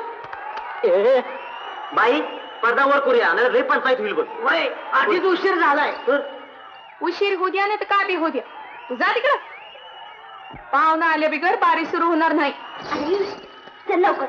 बाई पडदा वर करूया, नाही रे पंचायत होईल बघ. वय आधीच उशीर झालाय. उशीर होऊ द्या नाही तर का बी होऊ द्या. तू जा तिकडं. पाहुणा आल्या बिगर बारी सुरू होणार नाही. चल लवकर.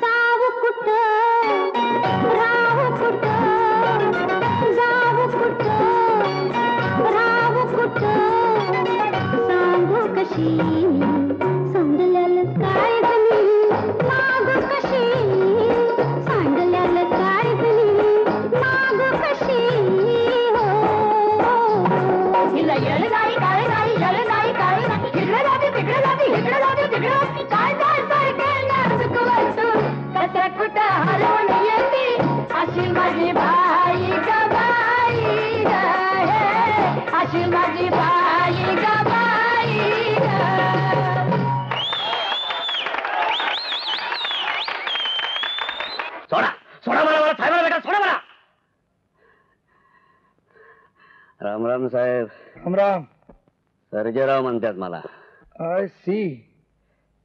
जाऊ कुठं राहू कुठं, जाऊ कुठं राहू कुठं, सांगू कशी सांडल्याला काय गली, माग कशी सांडल्याला काय गली, माग कशी हिला येळ नाही काय नाही, येळ नाही काय नाही, इकडे जाते तिकडे जाते, इकडे जाते तिकडे जाते, काय काय सारखे नाचक वाटतो, कसा कुठं हरवून येते, अशी माझी बाई ग बाई ग, अशी माझी बाई ग बाई ग. सोडा सोडा मला साहेब बेटा, सोडा मला. राम राम साहेब. रामराम. सर्जेराव म्हणतात मला. I see.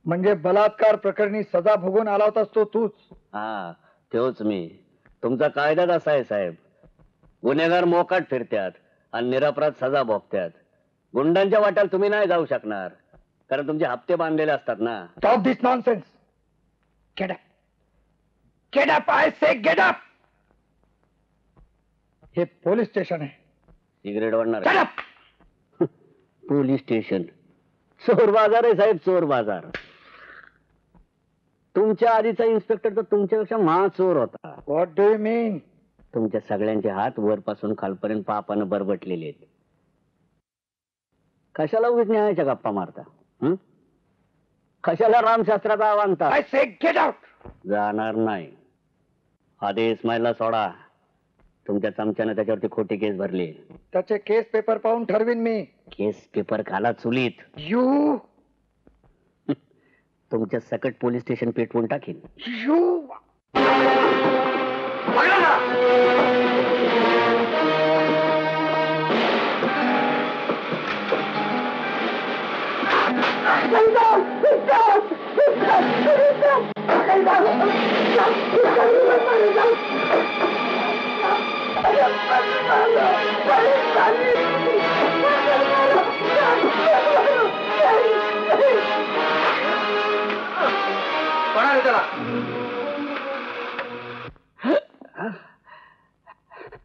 म्हणजे बलात्कार प्रकरणी सजा भोगून आला होतास तो तूच? हा तेच मी. तुमचा कायदाच असा आहे साहेब, गुन्हेगार मोकाट फिरत्यात आणि निरपराध सजा भोगत्यात. गुंडांच्या वाट्याला तुम्ही नाही जाऊ शकणार, कारण तुमचे हप्ते बांधलेले असतात ना. Stop this nonsense. Get up, get up, I say get up. हे पोलीस स्टेशन आहे. सिगरेट वाढणार गेट अप. पोलीस स्टेशन चोर बाजार आहे साहेब, चोर बाजार. तुमच्या आधीचा इन्स्पेक्टर तर तुमच्यापेक्षा महाचोर होता. व्हॉट डू यू मीन? तुमच्या सगळ्यांचे हात वरपासून खालपर्यंत पापानं बरबटलेले आहेत. कशाला उगीच न्यायाच्या गप्पा मारता? कशाला रामशास्त्राचा आवांता? I say get out. जाणार नाही. आधी इस्माईलला सोडा. तुमच्या चमच्यानं त्याच्यावरती खोटी केस भरली. त्याचे केस पेपर पाहून ठरवीन मी. केस पेपर घाला चुलीत. यू तुमच्या सकट पोलीस स्टेशन पेटवून टाकीन. यू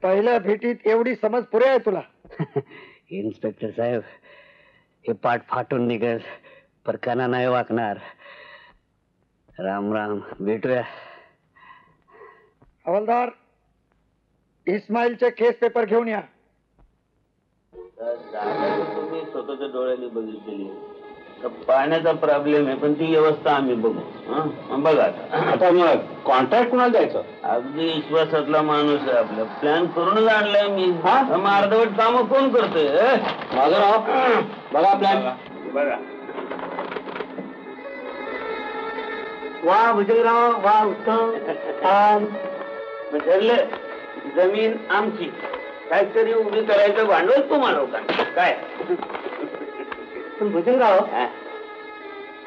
पहिल्या भेटीत एवढी समज पुरे आहे तुला? इन्स्पेक्टर साहेब, हे पाठ फाटून निघेल, परकाना नाही वाकणार. राम राम, भेटूया. हवालदार, इस्माईलचे केस पेपर घेऊन या. तुम्ही स्वतःच्या डोळ्यांनी बघितलेली. पाण्याचा प्रॉब्लेम आहे, पण ती व्यवस्था आम्ही बघू. बघा आता मग कॉन्ट्रॅक्ट कुणाला द्यायचं? अगदी विश्वासातला माणूस आहे आपला. प्लॅन करूनच आणलाय मी. मग अर्धवट काम कोण करतोय? माझं नाव बघा प्लॅन. बघा. वा विजयराव, वा उत्तम. ठरलं, जमीन आमची, काहीतरी उभी करायचं भांडवल तुम्हाला लोकांना. काय पण भुजंगराव,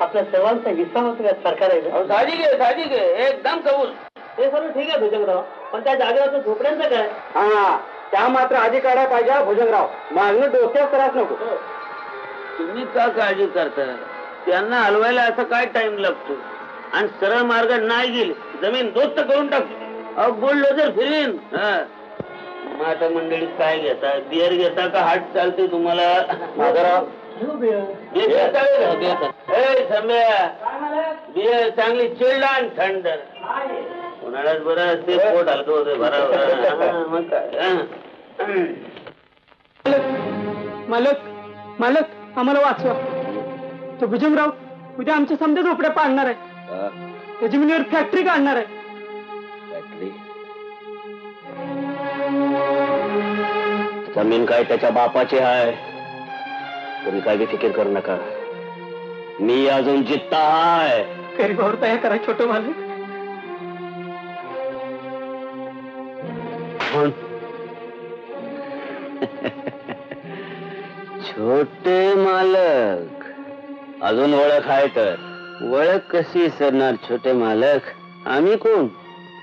आपल्या सर्वांचा हिस्सा मात्र सरकार आहे. साधिक आहे, साधिक आहे, एकदम कबूल. ते सर्व ठीक आहे भुजंगराव, पण त्या जागेवरचं झोपड्यांचं काय? हा, त्या मात्र आधी काढायला पाहिजे भुजंगराव. मागणं डोक्यात त्रास नको. तुम्ही का काळजी करता? त्यांना हलवायला असं काय टाइम लागतो? आणि सरळ मार्ग नाही गेले, जमीन दोस्त करून टाकतो. बुलडोजर फिरवीन. माता मंडळीत काय घेता? बियर घेता का हाट चालते तुम्हाला? बियर चांगली चिल्ड आणि थंड. उन्हाळ्यात बरं असते, पोट हलकं होते बरोबर. मग काय? मालक, मालक, आम्हाला वाचवा. तो भुजंगराव उद्या आमच्या समजा झोपड्या पाडणार आहे. त्या जमिनीवर फॅक्टरी काढणार आहे. फॅक्टरी? जमीन काय त्याच्या बापाची आहे. तुम्ही काय फिकीर करू नका. मी अजून जित्ता आहे. गरीबावर तयार करा छोटं मालक. छोटे मालक, अजून ओळख आहे तर? ओळख कशी सरणार छोटे मालक? आम्ही कोण?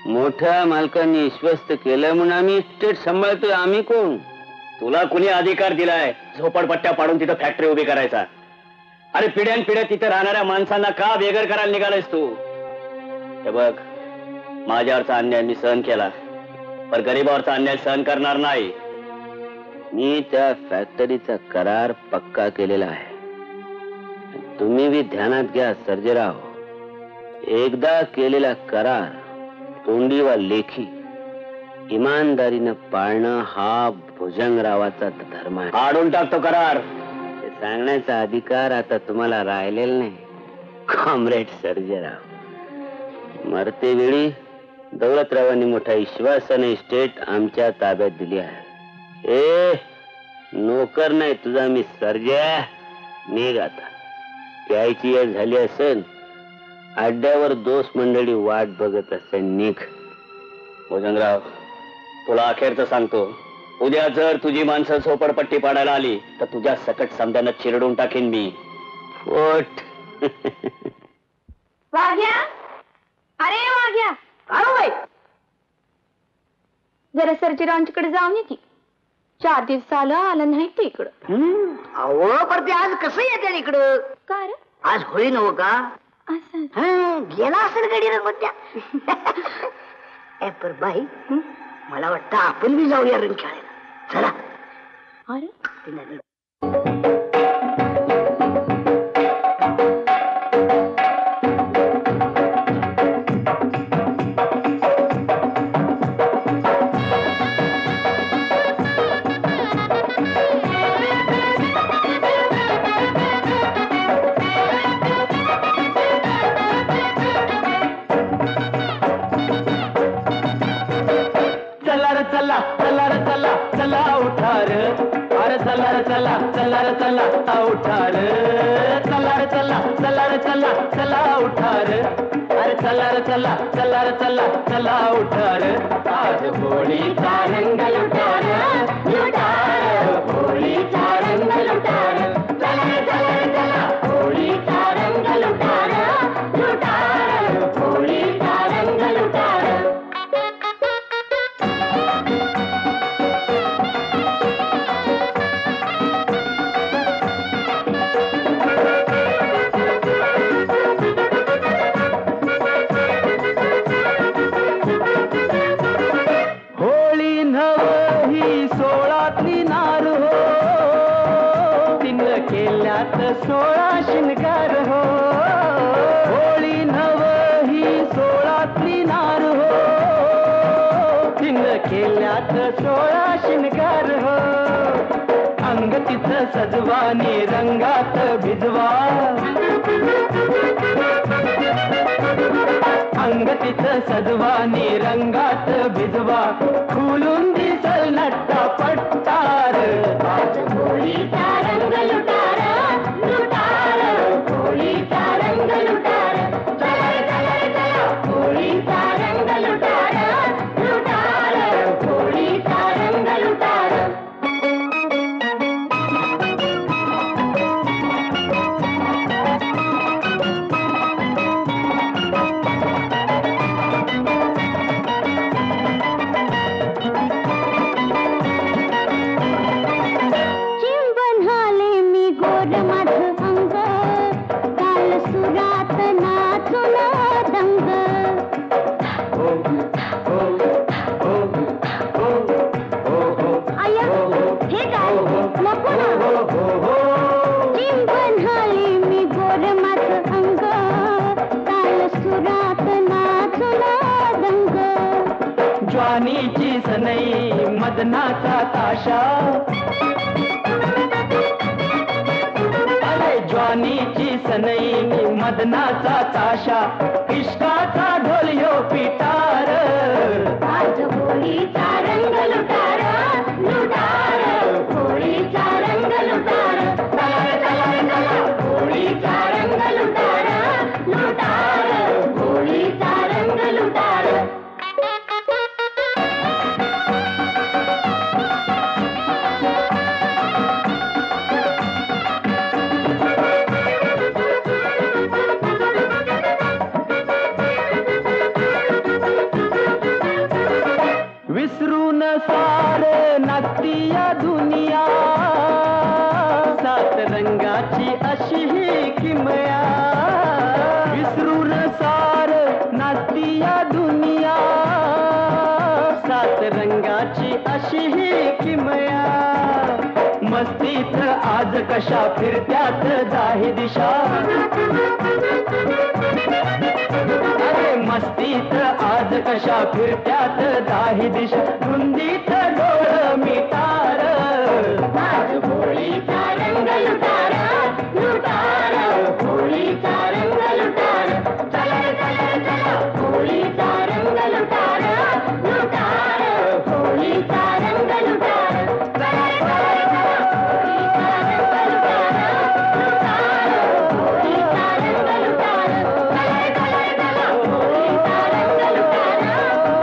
मोठ्या मालकांनी विश्वस्त केलं म्हणून आम्ही इस्टेट सांभाळतोय. आम्ही कोण? तुला कुणी अधिकार दिलाय झोपडपट्ट्या पाडून तिथं फॅक्टरी उभी करायचा? अरे पिढ्यान पिढ्या तिथे राहणाऱ्या माणसांना का बेघर करायला निघालायस तू? हे बघ, माझ्यावरचा अन्याय मी सहन केला, पण गरीबावरचा अन्याय सहन करणार नाही. मी त्या फॅक्टरीचा करार पक्का केलेला आहे. तुम्ही बी ध्यानात घ्या सर्जेराव, एकदा केलेला करार तोंडी वा लेखी इमानदारीनं पाळणं हा भुजंगरावाचा धर्म आहे. काढून टाकतो करार. हे सांगण्याचा अधिकार आता तुम्हाला राहिलेला नाही कॉम्रेड सर्जेराव. मरते वेळी दौलतरावांनी मोठा विश्वासाने इस्टेट आमच्या ताब्यात दिली आहे. नोकर नाही तुझा मी सर्जा. निघ आता, प्यायची वेळ झाली असेल. अड्ड्यावर दोस्त मंडळी वाट बघत असेल. निघ. भुजंगराव, तुला अखेरच सांगतो, उद्या जर तुझी माणसं झोपडपट्टी पाडायला आली तर तुझ्या सकट समजानं चिरडून टाकेन मी. पोट. वाघ्या, अरे वाघ्या, बाई जरा सर्जेरावांच्याकडे जाऊन ये की. 4 दिवस आलं नाही ते इकडं. अहो पण ते आज कसं येते इकडं? का रे? आज होळी नव्ह का? असं गेला असेल गडी रंगोत्या. पर बाई, मला वाटतं आपण बी जाऊया रंग खेळायला. चला. अरे चला उठार, आज होळीचा रंग लुटार, लुटार होळीचा रंग लुटार. चला चला चला होळीचा रंग लुटार, लुटार होळीचा रंग लुटार. सजवानी रंगात भिजवा, अंगतीत सजवानी रंगात भिजवा, खुलून दिसल नट्टा पट्टार. आज होळीचा रंग लुटार, लुटार होळीचा रंग लुटार. चला चला चला होळीचा रंग लुटार, लुटार होळीचा रंग लुटार. ज्वानीची सनई मदनाचा ताशा, अरे ज्वानीची सनई मदनाचा ताशा, इश्काचा ढोलियो पिटार. आज होळीचा रंग लुटार, लुटार होळीचा रंग लुटार. चला चला चला होळीचा रंग लुटार, लुटार होळीचा रंग लुटार. विसरून सारे नाचती या दुनिया, सात रंगाची अशी ही किमया. विसरून सार नाचती गोडी या दुनिया सात रंगाची अशी ही किमया मस्तीत आज कशा फिरत्यात जाही दिशा अरे मस्तीत आज कशा फिरत्यात जाही दिशा धुंदीत डोळ मिटार आज होळीचा रंग लुटार लुटार होळीचा रंग लुटार चला चला चला होळीचा रंग लुटार लुटार होळीचा रंग लुटार चला चला चला होळीचा रंग लुटार लुटार होळीचा रंग लुटार चला चला चला होळीचा रंग लुटार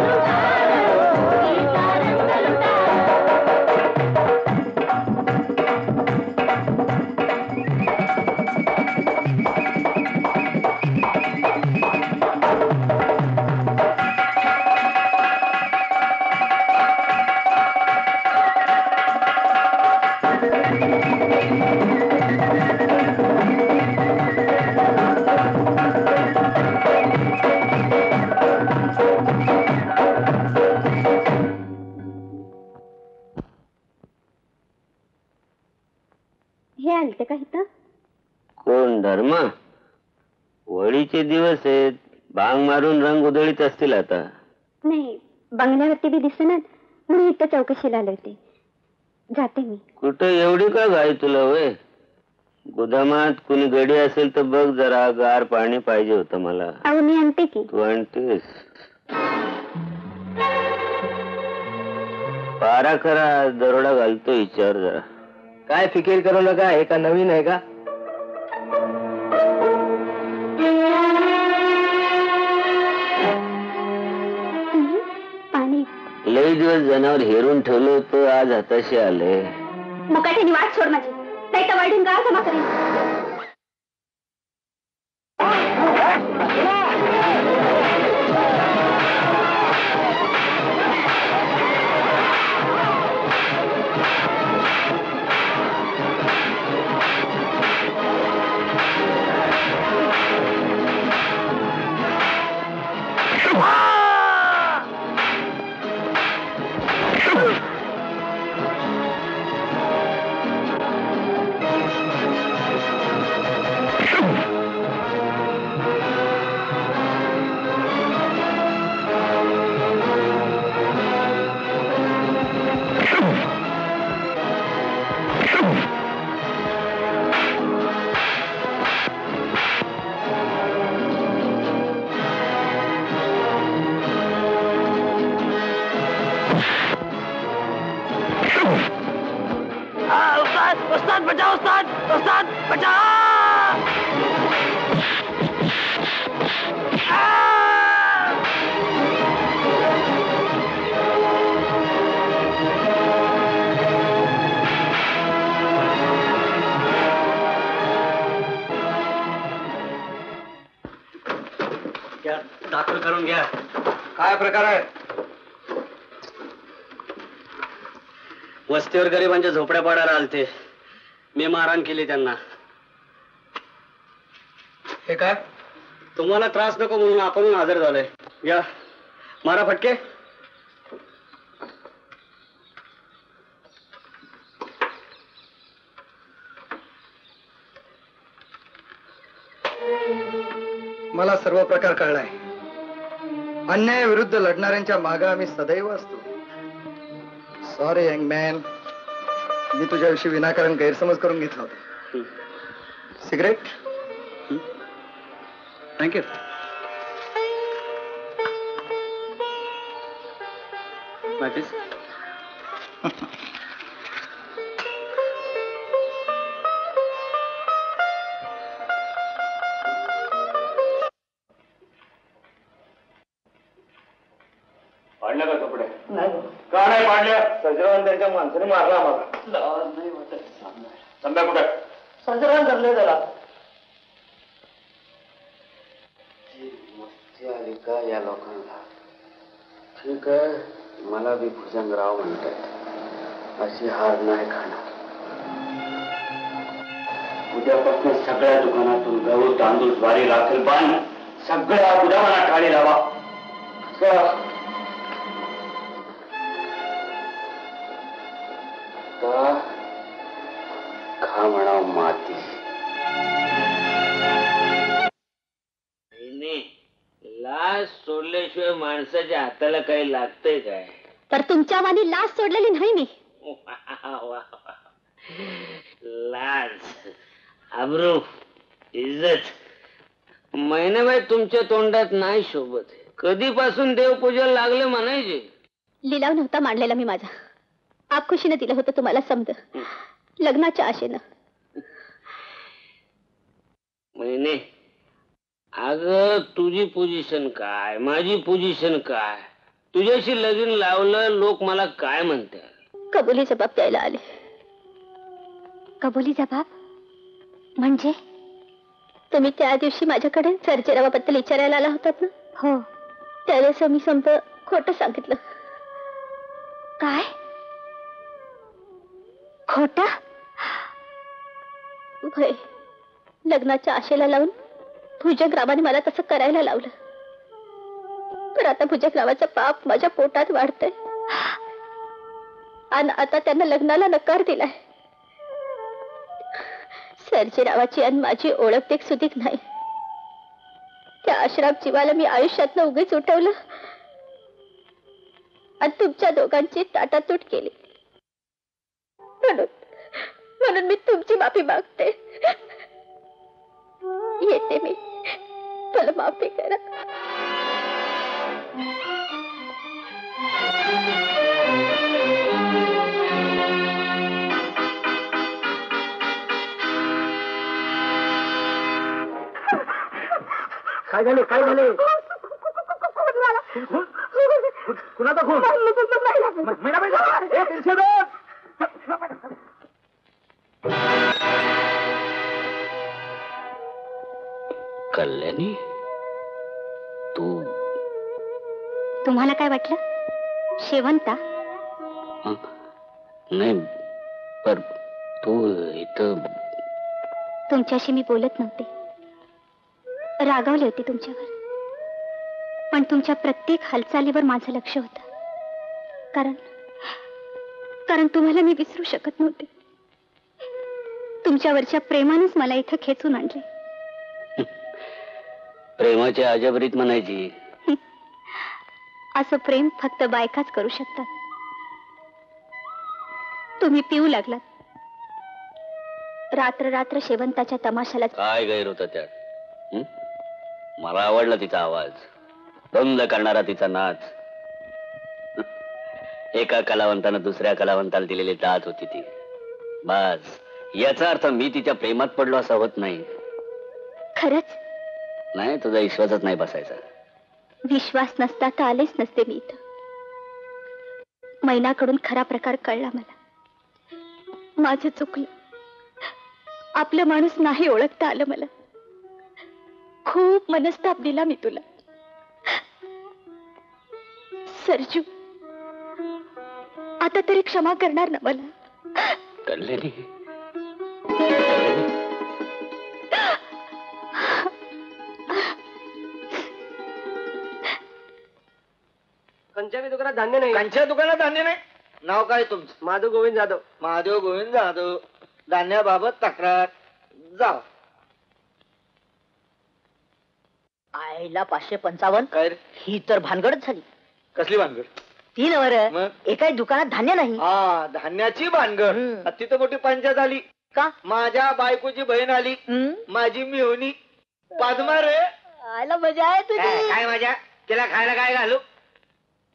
लुटार होळीचा रंग लुटार हे आलते का इथं? कोण धर्मा? होळीचे दिवस आहेत, भांग मारून रंग उधळीत असतील आता. नाही, बंगल्यावरती बी दिसणार म्हणून इथं चौकशीला आले होते. जाते मी. कुठं एवढी का घाई तुला वय? गोदामात कुणी गडी असेल तर बघ जरा, गार पाणी पाहिजे होतं मला. अहो मी आणते की. तू आणतेस? पारा खरा दरोडा घालतो हिच्यावर जरा. काय फिकीर करू नका, हे का नवीन आहे का? पाणी. लई दिवस जनावर हेरून ठेवलं होतं, आज हाताशी आले. मुकाट्याने वाट सोड माझी, नाही तर वाईटून गाळ जमा करेन. उस्ताद बचाओ, उस्ताद, उस्ताद बचाओ! दाखल करून घ्या. काय प्रकार आहे? वस्तीवर गरिबांच्या झोपड्या पाडायला आलते, मी मारहाण केली त्यांना. हे काय? तुम्हाला त्रास नको म्हणून आपण हजर झालोय. या मारा फटके. मला सर्व प्रकार कळलाय. अन्यायाविरुद्ध लढणाऱ्यांच्या मागे आम्ही सदैव असतो. सॉरी यंग मॅन, मी तुझ्याविषयी विनाकारण गैरसमज करून घेतला होता. सिगरेट? थँक्यू. पाडल्या का कपडे? का नाही पाडल्या? सजरान त्यांच्या माणसाने मारला आम्हाला. संध्या कुठे? सजरान धरले त्याला. मस्ती आली का या लोकांना? ठीक आहे, मला बी भुजंगराव म्हणतात, अशी हार नाही खाणार. उद्यापासून सगळ्या दुकानातून गहू, तांदूळ, ज्वारी, राखेल पान सगळ्या गुदामाला टाळी लावा. खा म्हणा माती. लाज सोडल्याशिवाय माणसाच्या हाताला काही लागतंय काय? तर तुमच्या वाणी लाज सोडलेली नाही मी. लाज, आबरू, इज्जत महिनाबाई तुमच्या तोंडात नाही शोभत. कधीपासून देवपूजा लागले म्हणायचे. लिलाव नव्हता मांडलेला मी माझा. आपखुशीने दिलं होतं तुम्हाला समज, लग्नाच्या आशेनं. महिने अग तुझी पोझिशन काय, माझी पोझिशन काय? तुझ्याशी लगीन लावलं, लोक मला काय म्हणतात? कबुली जबाब द्यायला आले. कबुली जबाब म्हणजे? तुम्ही त्या दिवशी माझ्याकडे सर्जेरावाबद्दल विचारायला आला होतात ना? हो. त्यावेळेस मी समजा खोटं सांगितलं. काय खोटं? भय लग्नाच्या आशेला लावून भुजंगरावाने मला तसं करायला लावलं. तर आता भुजंगरावाचं पाप माझ्या पोटात वाढतंय आणि आता त्यांना लग्नाला नकार दिलाय. सर्जेरावाची आणि माझी ओळख ते सुधीक नाही. त्या अश्राप जीवाला मी आयुष्यातनं उगीच उठवलं आणि तुमच्या दोघांची ताटातूट केली. म्हणून मी तुमची माफी मागते. येते मी, मला माफी करा. काय झाले? काय झाले? कुणाचा खून? कल्याणी, तू तुम्हाला काय वाटलं? शेवंता? नाही, पर तू इथं. तुमच्याशी मी बोलत नव्हते, रागावले होते तुमच्यावर. पण तुमच्या प्रत्येक हालचालीवर माझं लक्ष होतं. कारण तुम्हाला मी विसरू शकत नव्हते. तुमच्यावरच्या प्रेमानेच मला इथं खेचून आणले. प्रेमाच्या अजबरीत म्हणायची. असं प्रेम फक्त बायकाच करू शकतात. तुम्ही पिऊ लागलात. रात्र रात्र शेवंताच्या तमाशाला. काय गैर होतं त्यात? मला आवडला तिचा आवाज, बंद करणारा तिचा नाच. एका कलावंतानं दुसऱ्या कलावंताला दिलेली दात होती ती. बस, याचा अर्थ मी तिच्या प्रेमात पडलो असं होत नाही. खरंच? नाही, तुझा विश्वासच नाही बसायचा. विश्वास नसता तर आलेच नसते मी इथं. मैनाकडून खरा प्रकार कळला मला. माझं चुकलं. आपलं माणूस नाही ओळखता आलं मला. खूप मनस्ताप दिला मी तुला सरजू. आता तरी क्षमा करणार ना मला? कल्याणी, कंच्या दुकानात धान्य नाही. कंच्या दुकानात धान्य नाही? नाव काय तुमचं? महादेव गोविंद जाधव. महादेव गोविंद जाधव, धान्याबाबत तक्रार. जाव. आईला 555. काय? ही तर भानगडच झाली. कसली भानगड? 3 वर मग? एकाही दुकानात धान्य नाही. हा, धान्याची भानगड. तिथं मोठी पंचायत आली. का? माझ्या बायकोची बहीण आली, माझी मिळवणी. पादमा रे. आयला मजा आहे तुझी. काय मजा? तिला खायला काय घालू?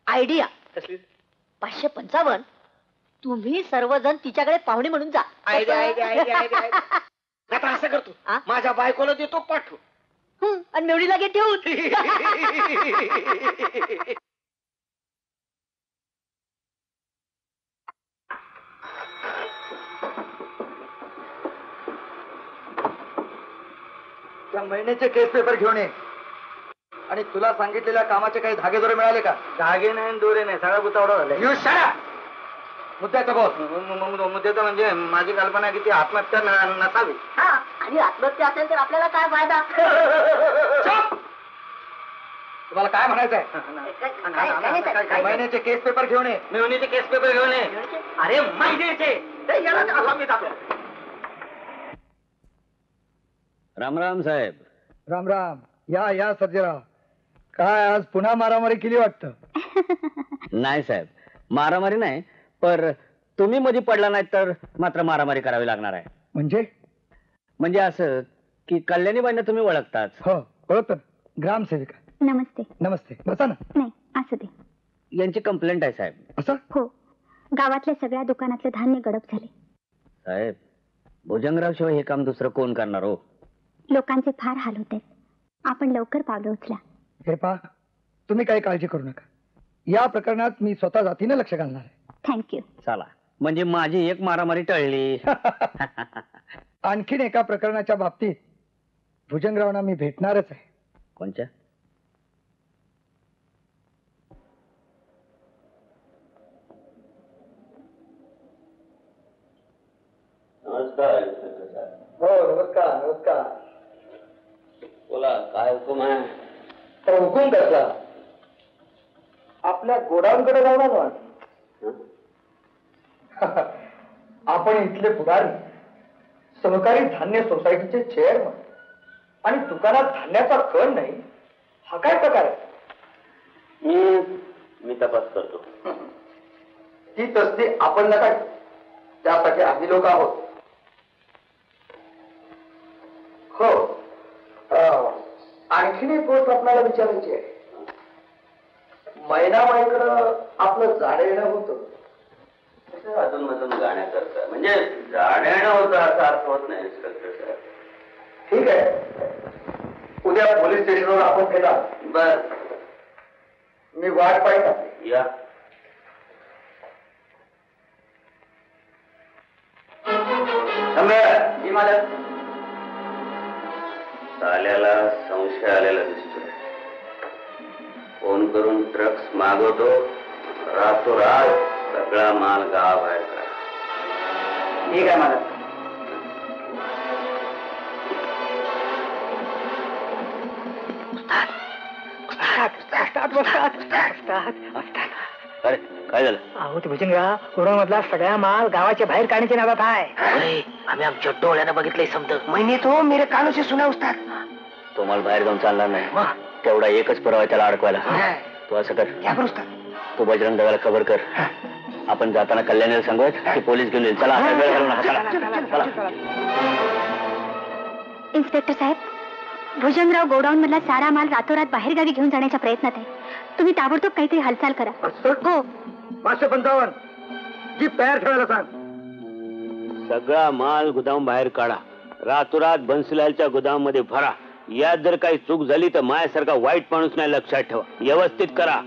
आयडिया. कसली? 555. तुम्ही सर्वजण तिच्याकडे पाहुणे म्हणून जा. आता असं करतो, माझ्या बायकोला देतो पाठवू आणि मेवडीला घे ठेवून. त्या महिन्याचे केस पेपर घेऊन ये. आणि तुला सांगितलेल्या कामाचे काही धागे दोरे मिळाले का? धागे नाही, दोरे नाही, सगळा गुतावडा झाला. मुद्द्याचं बोल. मुद्द्याचं म्हणजे माझी कल्पना आहे की ती आत्महत्या नसावी. आणि आत्महत्या असेल तर आपल्याला काय फायदा? तुम्हाला काय म्हणायचंय? महिन्याचे केस पेपर घेऊन ये. मिळवणीचे केस पेपर घेऊन ये. अरे महिन्याचे मी जातो. राम राम साहेब. राम राम. या सर्जेराव. काय आज पुन्हा मारामारी केली वाटतं? नाही साहेब, मारामारी नाही, पर तुम्ही मध्ये पडला नाही तर मात्र मारामारी करावी लागणार आहे. म्हणजे असं की कल्याणीबाईंना तुम्ही ओळखताच. हो ओळखतो. ग्रामसेविका. नमस्ते. नमस्ते. बसा ना. नाही असं दे. यांची कंप्लेंट आहे साहेब. असं? हो, गावातल्या सगळ्या दुकानातलं धान्य गडप झाले. साहेब, भुजंगराव शिवाय हे काम दुसरं कोण करणार हो? लोकांचे फार हाल होत आहेत. आपण लवकर पावलं उचला. हे पहा, तुम्ही काही काळजी करू नका. या प्रकरणात मी स्वतः जातीने लक्ष घालणार आहे. थँक्यू. चला, म्हणजे माझी एक मारामारी टळली. आणखीन एका प्रकरणाच्या बाबतीत भुजंगरावांना मी भेटणारच आहे. कोणच्या? नमस्कार. हो नमस्कार. नमस्कार. बोला, काय हुकूम आहे? तर हुकूम कसला? आपल्या गोडाऊनकडे जाणार ना. आपण इथले पुढारी, सहकारी धान्य सोसायटीचे चेअरमन आणि दुकानात धान्याचा कण नाही, हा काय प्रकार आहे? मी तपास करतो. ती तसली आपण नका, त्यासाठी आम्ही लोक आहोत. हो, आणखीन एक गोष्ट आपल्याला विचारायची आहे. मैनाबाईकडं आपलं जाणं येणं होतं. अजून मधून गाण्याकरता, म्हणजे जाण्यानं होतं असा अर्थ होत नाही. ठीक आहे, उद्या पोलीस स्टेशनवर आपण भेटा. बर, मी वाट पाहिजे. या. जी मालक. साल्याला संशय आलेला दिसतोय. फोन करून ट्रक्स मागवतो, रातोरात सगळा माल गावाबाहेर करा. ठीक आहे मालक. अरे काय झालं? अहो ते भुजंगराव, गोडाऊनमधला सगळा माल गावाच्या बाहेर काढण्याच्या नादात आहे. आम्ही आमच्या डोळ्यानं बघितलंय समज. महिने तो मेरे कानों से सुना उस्ताद. तो माल बाहेर जाऊन चालणार नाही. तेवढा एकच पुरावा त्याला अडकवायला. तू असं कर, क्या करू उस्ताद? तू बजरंग दादाला खबर कर. आपण जाताना कल्याणीला सांगूयात की पोलीस घेऊन येईल. चला, आता वेळ घालवू नका. चला. इन्स्पेक्टर साहेब, भुजंगराव गोडाऊन मधला सारा माल रातोरात बाहेर गावी घेऊन जाण्याच्या प्रयत्नात आहे. तुम्ही ताबडतोब काहीतरी हालचाल करा. हो. 555 जीप तयार ठेवायला सांग. सगळा माल गुदाम बाहेर काढा. रातोरात बन्सीलालच्या गोदाम मध्ये भरा. यात जर काही चूक झाली तर माझ्यासारखा वाईट माणूस नाही, लक्षात ठेवा. व्यवस्थित करा.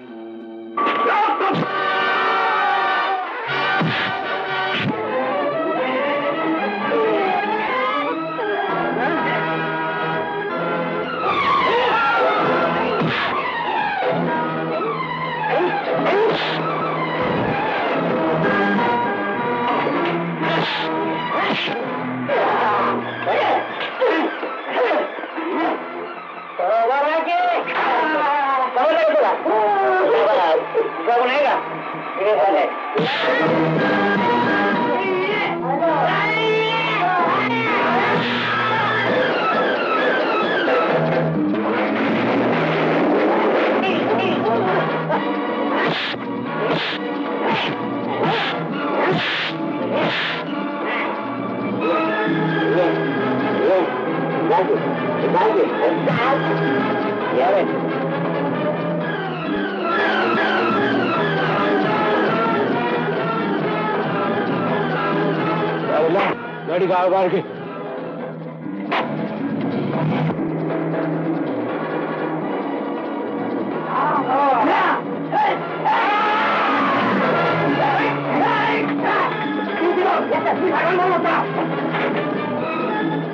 गाडी गावाबाहेर घे.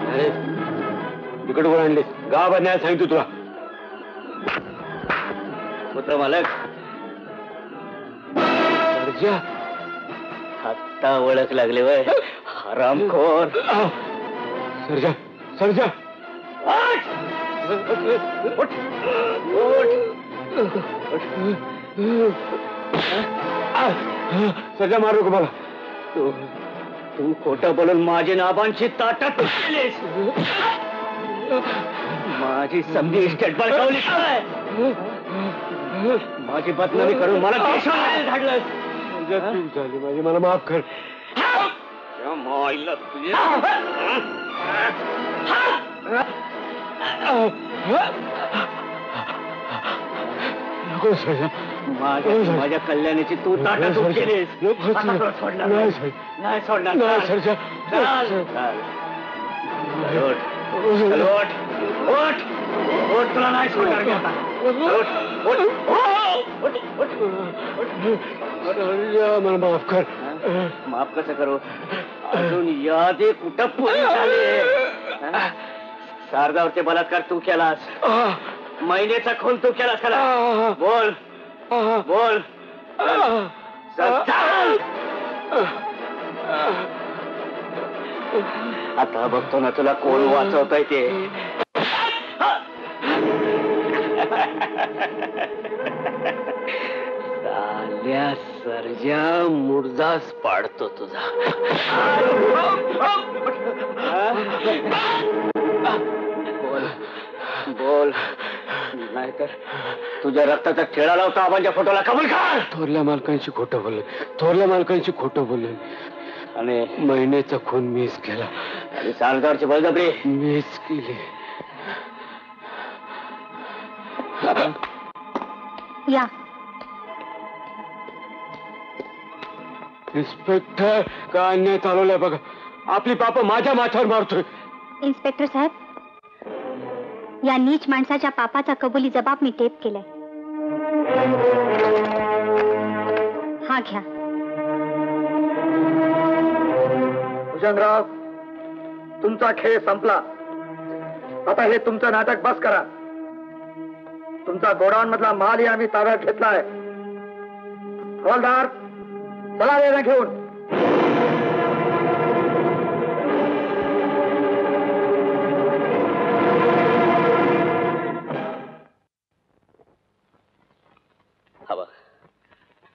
अरे तिकड कोण आणलीस? गावाबाहेर न्यायला सांगितलं तुला. पुत्र मालक, आता ओळख लागले वय. हरामखोर. सरजा, सरजा. सजा मारू का मला? तू खोटं बोलून माझी नाबांची ताटात केलीस. माझी संधी इस्टेट बळकावली काय? माझी बदनामी करून मला देशात धाडलंस. चूक झाली माझी, मला माफ कर. मायला तुझे नको सजा. माझ्या कल्याणाची तू ताटात केलीस. नाही सोडणार. तुला नाही सोडणार. मला माफ कर. माफ कसं करू? अजून यादी कुठं पुरी झाली? शारदावरचे बलात्कार तू केलास, महिनेचा खून तू केलास. खरा बोल बोल. आता बघतो ना तुला कोण वाचवतंय ते. साल्या सर्जा मुर्दाच पाडतो तुझा. बोल बोल, नाहीतर तुझ्या रक्ताचा खेळा लावता आबांच्या फोटोला कबूल कर. थोरल्या मालकांची खोटं बोलले, थोरल्या मालकांची खोटं बोलले. आणि महिन्याचा खून मीच केला आणि सालगावची बळजबरी मीच केली. या इन्स्पेक्टर, का अन्याय चालवलाय बघा. आपली पाप माझ्या माथ्यावर मारतोय. इन्स्पेक्टर साहेब, या नीच माणसाच्या पापाचा कबुली जबाब मी टेप केलाय. हा घ्या. भुजंगराव, तुमचा खेळ संपला. आता हे तुमचं नाटक बस करा. तुमचा गोडाऊन मधला मालही आम्ही ताब्यात घेतलाय. हवालदार, चला वेळा घेऊन. हवा,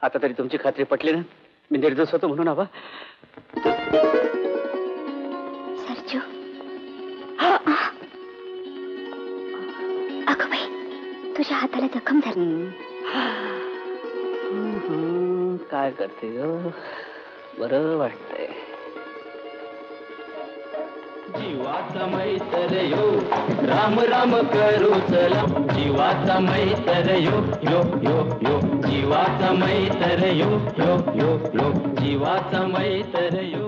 आता तरी तुमची खात्री पटली ना? मी निर्दोष होतो म्हणून. हवा सरजू. अगं बाई, तुझ्या हाताला जखम झाली. काय करते ग? बरं वाटतंय. जीवाचा मैत्र यो, राम राम करू चला. जीवाचा मैत्र यो यो यो यो. जीवाचा मैत्र यो यो यो यो. जीवाचा मैत्र यो.